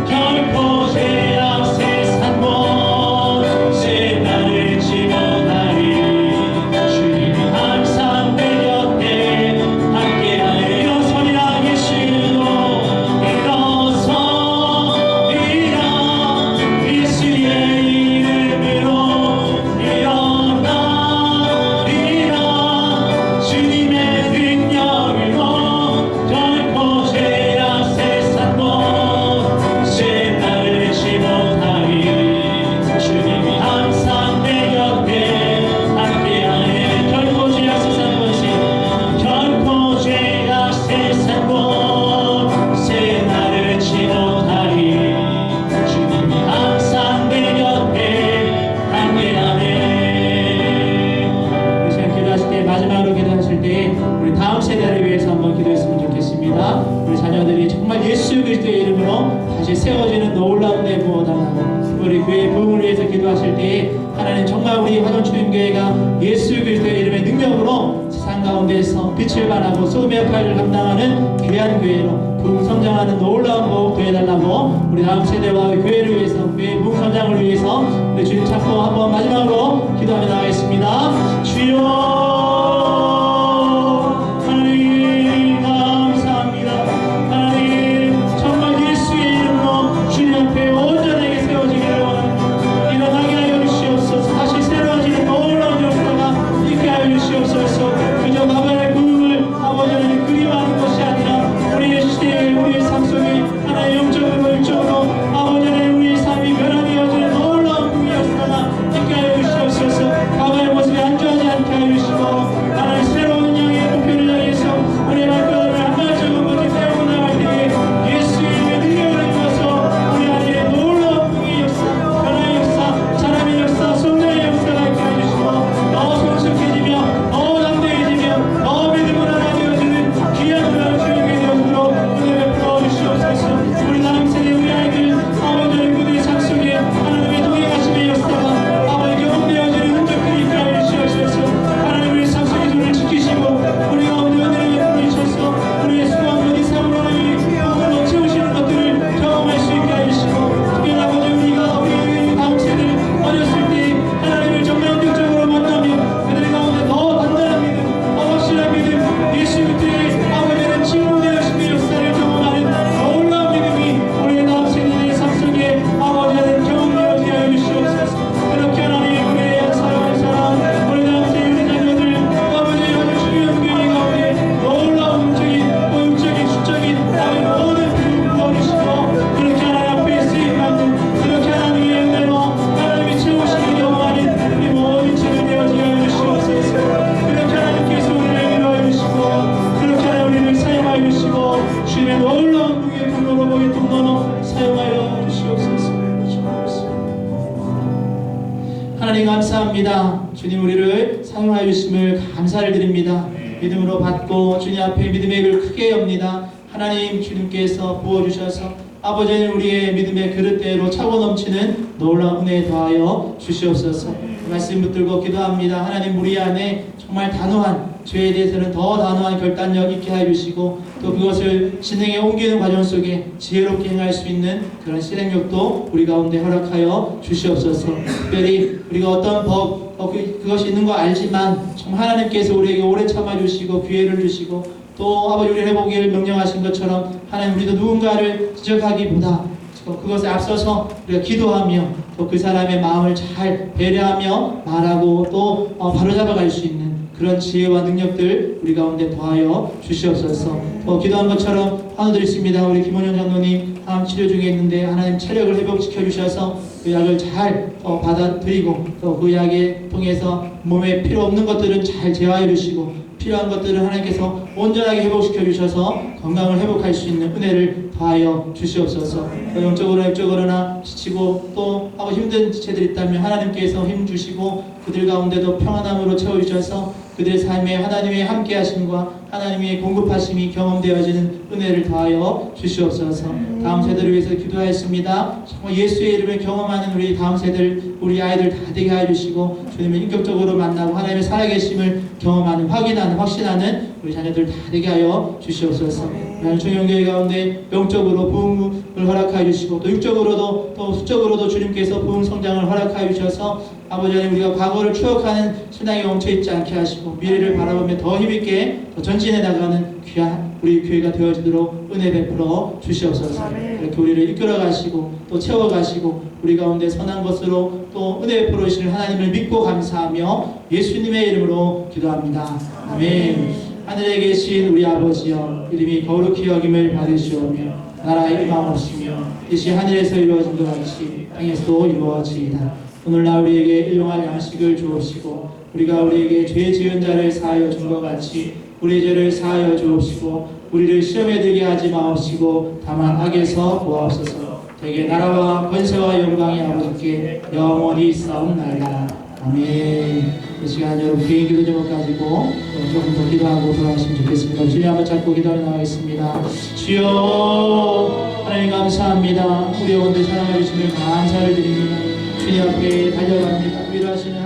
결코 죄악 세상 못세 나를 지원하리. 주님이 항상 내 곁에 함께하네. 일어서리라 예수로 일어서리라 예수의 이름으로 일어나리라. 주님의 능력으로 결코 죄악 세상 못세 나를 지원하리. 주님이 항상 내 곁에 함께하네. 결코 죄악 세상 못세 결코 죄악 세상 못세 나를 지원하리. 주님이 항상 내 곁에 함께하네. 우리 시간 기도하실 때, 마지막으로 기도하실 때 우리 다음 세대를 위해서 한번 기도했으면 좋겠습니다. 우리 자녀들이 정말 예수 그리스도의 이름으로 다시 세워지는 놀라운 내 부어달라고 우리 교회 부흥을 위해서 기도하실 때 하나님 정말 우리 화정초림교회가 예수 그리스도의 이름의 능력으로 세상 가운데서 빛을 발하고 소금의 역할을 감당하는 귀한 교회로 부흥 성장하는 놀라운 복도 해달라고 우리 다음 세대와 교회를 위해서 교회 부흥 성장을 위해서 우리 주님 찾고 한번 마지막으로 기도하며 나가겠습니다. 주여 하나님 감사합니다. 하나님 정말 예수의 이름으로 주님 앞에 온전하게 세워지기를 원합니다. 일어나게 하여 주시옵소서. 다시 새로워지는 놀라운 역사가 있게 하여 주시옵소서. 그저 과거의 부흥을 아버지는 그리워하는 것이 아니라 우리의 시대에 우리의 삶 속에 하나의 영적으로 일적으로 아버지는 우리의 삶이 변화되어지는 놀라운 부흥의 역사가 있게 하여 주시옵소서. 과거의 모습에 안주하지 않게 하여 주시고 하나님 새로운 영의 목표를 향해서 우리의 발걸음을 한 발짝은 먼저 세우고 나갈 때에 예수의 이름의 능력을 입어서 우리 안에 놀라운 부흥의 역사, 변화의 역사, 사람의 역사, 성장의 역사가 있게 하여 주시고 더 성숙해지며 더 담대해지며 더 믿음을 하나 되어지는 귀한 그런 주님께 되어주도록 은혜 베풀어 주시옵소서. 우리 다음 세대 우리 아이들 아버지의 그들의 삶 속에 하나님의 동행하심의 역사가 아버지 경험되어지는 흔적들이 있게 하여 주시옵소서. 하나님 우리 삶 속에서 우리를 지키시고 우리 가운데 은혜를 베풀어 주셔서 우리의 수고한 모든 삶으로 하나님이 복으로 채우시는 것들을 경험할 수 있게 하여 주시고 특별히 아버지 우리가 우리 다음 세대 어렸을 때 하나님을 정말 긍정적으로 만나며 그들 가운데 더 단단한 믿음, 더 확실한 믿음, 예수 그리스도의 아버지는 진노되어심의 역사를 경험하는 놀라운 믿음이 우리의 다음 세대의 삶 속에 아버지는 경험되어지게 하여 주시옵소서. 그렇게 하나님 우리의 사랑하는 사람 우리 다음 세대 우리 자녀들 아버지의 아주 중요한 교회 가운데 놀라운 영적인 영적인 수적인 나의 모든 부흥을 부어주시고 그렇게 하나님 앞에 쓰임받는 그렇게 하나님의 은혜로 하나님이 채우시는 경험하는 우리 모든 친구 되어지게 하여 주시옵소서. 그렇게 하나님께서 우리를 위로하여 주시고 그렇게 하나님 우리를 사용하여 주시고 주님의 놀라운 부흥의 통로로 보기 통로로 사용하여 주시옵소서. 하나님 감사합니다. 주님 우리를 사용하여 주심을 감사를 드립니다. 믿음으로 받고 주님 앞에 믿음의 글 크게 엽니다. 하나님 주님께서 부어주셔서 아버지는 우리의 믿음의 그릇대로 차고 넘치는 놀라운 은혜 더하여 주시옵소서. 말씀 붙들고 기도합니다. 하나님 우리 안에 정말 단호한 죄에 대해서는 더 단호한 결단력 있게 하여 주시고 또 그것을 진행해 옮기는 과정 속에 지혜롭게 행할 수 있는 그런 실행력도 우리 가운데 허락하여 주시옵소서. 특별히 우리가 어떤 그것이 있는 거 알지만 정말 하나님께서 우리에게 오래 참아주시고 기회를 주시고 또 아버지 우리 회복을 명령하신 것처럼 하나님 우리도 누군가를 지적하기보다 그것에 앞서서 우리가 기도하며 또 그 사람의 마음을 잘 배려하며 말하고 또 바로잡아갈 수 있는 그런 지혜와 능력들 우리 가운데 더하여 주시옵소서. 기도한 것처럼 환우드렸습니다. 우리 김원영 장로님 암 치료 중에 있는데 하나님 체력을 회복시켜 주셔서 그 약을 잘 받아들이고 또 그 약에 통해서 몸에 필요 없는 것들은 잘 제어해 주시고 필요한 것들을 하나님께서 온전하게 회복시켜 주셔서 건강을 회복할 수 있는 은혜를 더하여 주시옵소서. 영적으로 육적으로나 지치고 또 하고 힘든 지체들이 있다면 하나님께서 힘 주시고 그들 가운데도 평안함으로 채워주셔서 그들의 삶에 하나님의 함께하심과 하나님의 공급하심이 경험되어지는 은혜를 더하여 주시옵소서. 다음 세대를 위해서 기도하였습니다. 정말 예수의 이름을 경험하는 우리 다음 세대들, 우리 아이들 다 되게 해주시고 주님을 인격적으로 만나고 하나님의 살아계심을 경험하는, 확인하는, 확신하는 우리 자녀들 다 되게 하여 주시옵소서. 중형교회 가운데 영적으로 부흥을 허락하여 주시고 또 육적으로도 또 수적으로도 주님께서 부흥 성장을 허락하여 주셔서 아버지 하나님 우리가 과거를 추억하는 신앙이 멈춰있지 않게 하시고 미래를 바라보며 더 힘있게 더 전진해 나가는 귀한 우리 교회가 되어지도록 은혜 베풀어 주시옵소서. 이렇게 우리를 이끌어 가시고 또 채워 가시고 우리 가운데 선한 것으로 또 은혜 베풀어 주시는 하나님을 믿고 감사하며 예수님의 이름으로 기도합니다. 아멘. 하늘에 계신 우리 아버지여, 이름이 거룩히 여김을 받으시오며 나라의 임하옵시며 뜻이 하늘에서 이루어진 것 같이 땅에서도 이루어지이다. 오늘날 우리에게 일용할 양식을 주옵시고 우리가 우리에게 죄 지은 자를 사하여 준 것 같이 우리 죄를 사하여 주옵시고 우리를 시험에 들게 하지 마옵시고 다만 악에서 구하옵소서. 되게 나라와 권세와 영광이 아버지께 영원히 있사옵나이다. 아멘. 이 시간 여러분 개인 기도 제목 가지고 조금 더 기도하고 돌아가시면 좋겠습니다. 주님 한번 잡고 기도하러 나가겠습니다. 주여 하나님 감사합니다. 우리 영혼들 사랑해 주심을 감사를 드립니다. 주님 앞에 달려갑니다. 위로하시는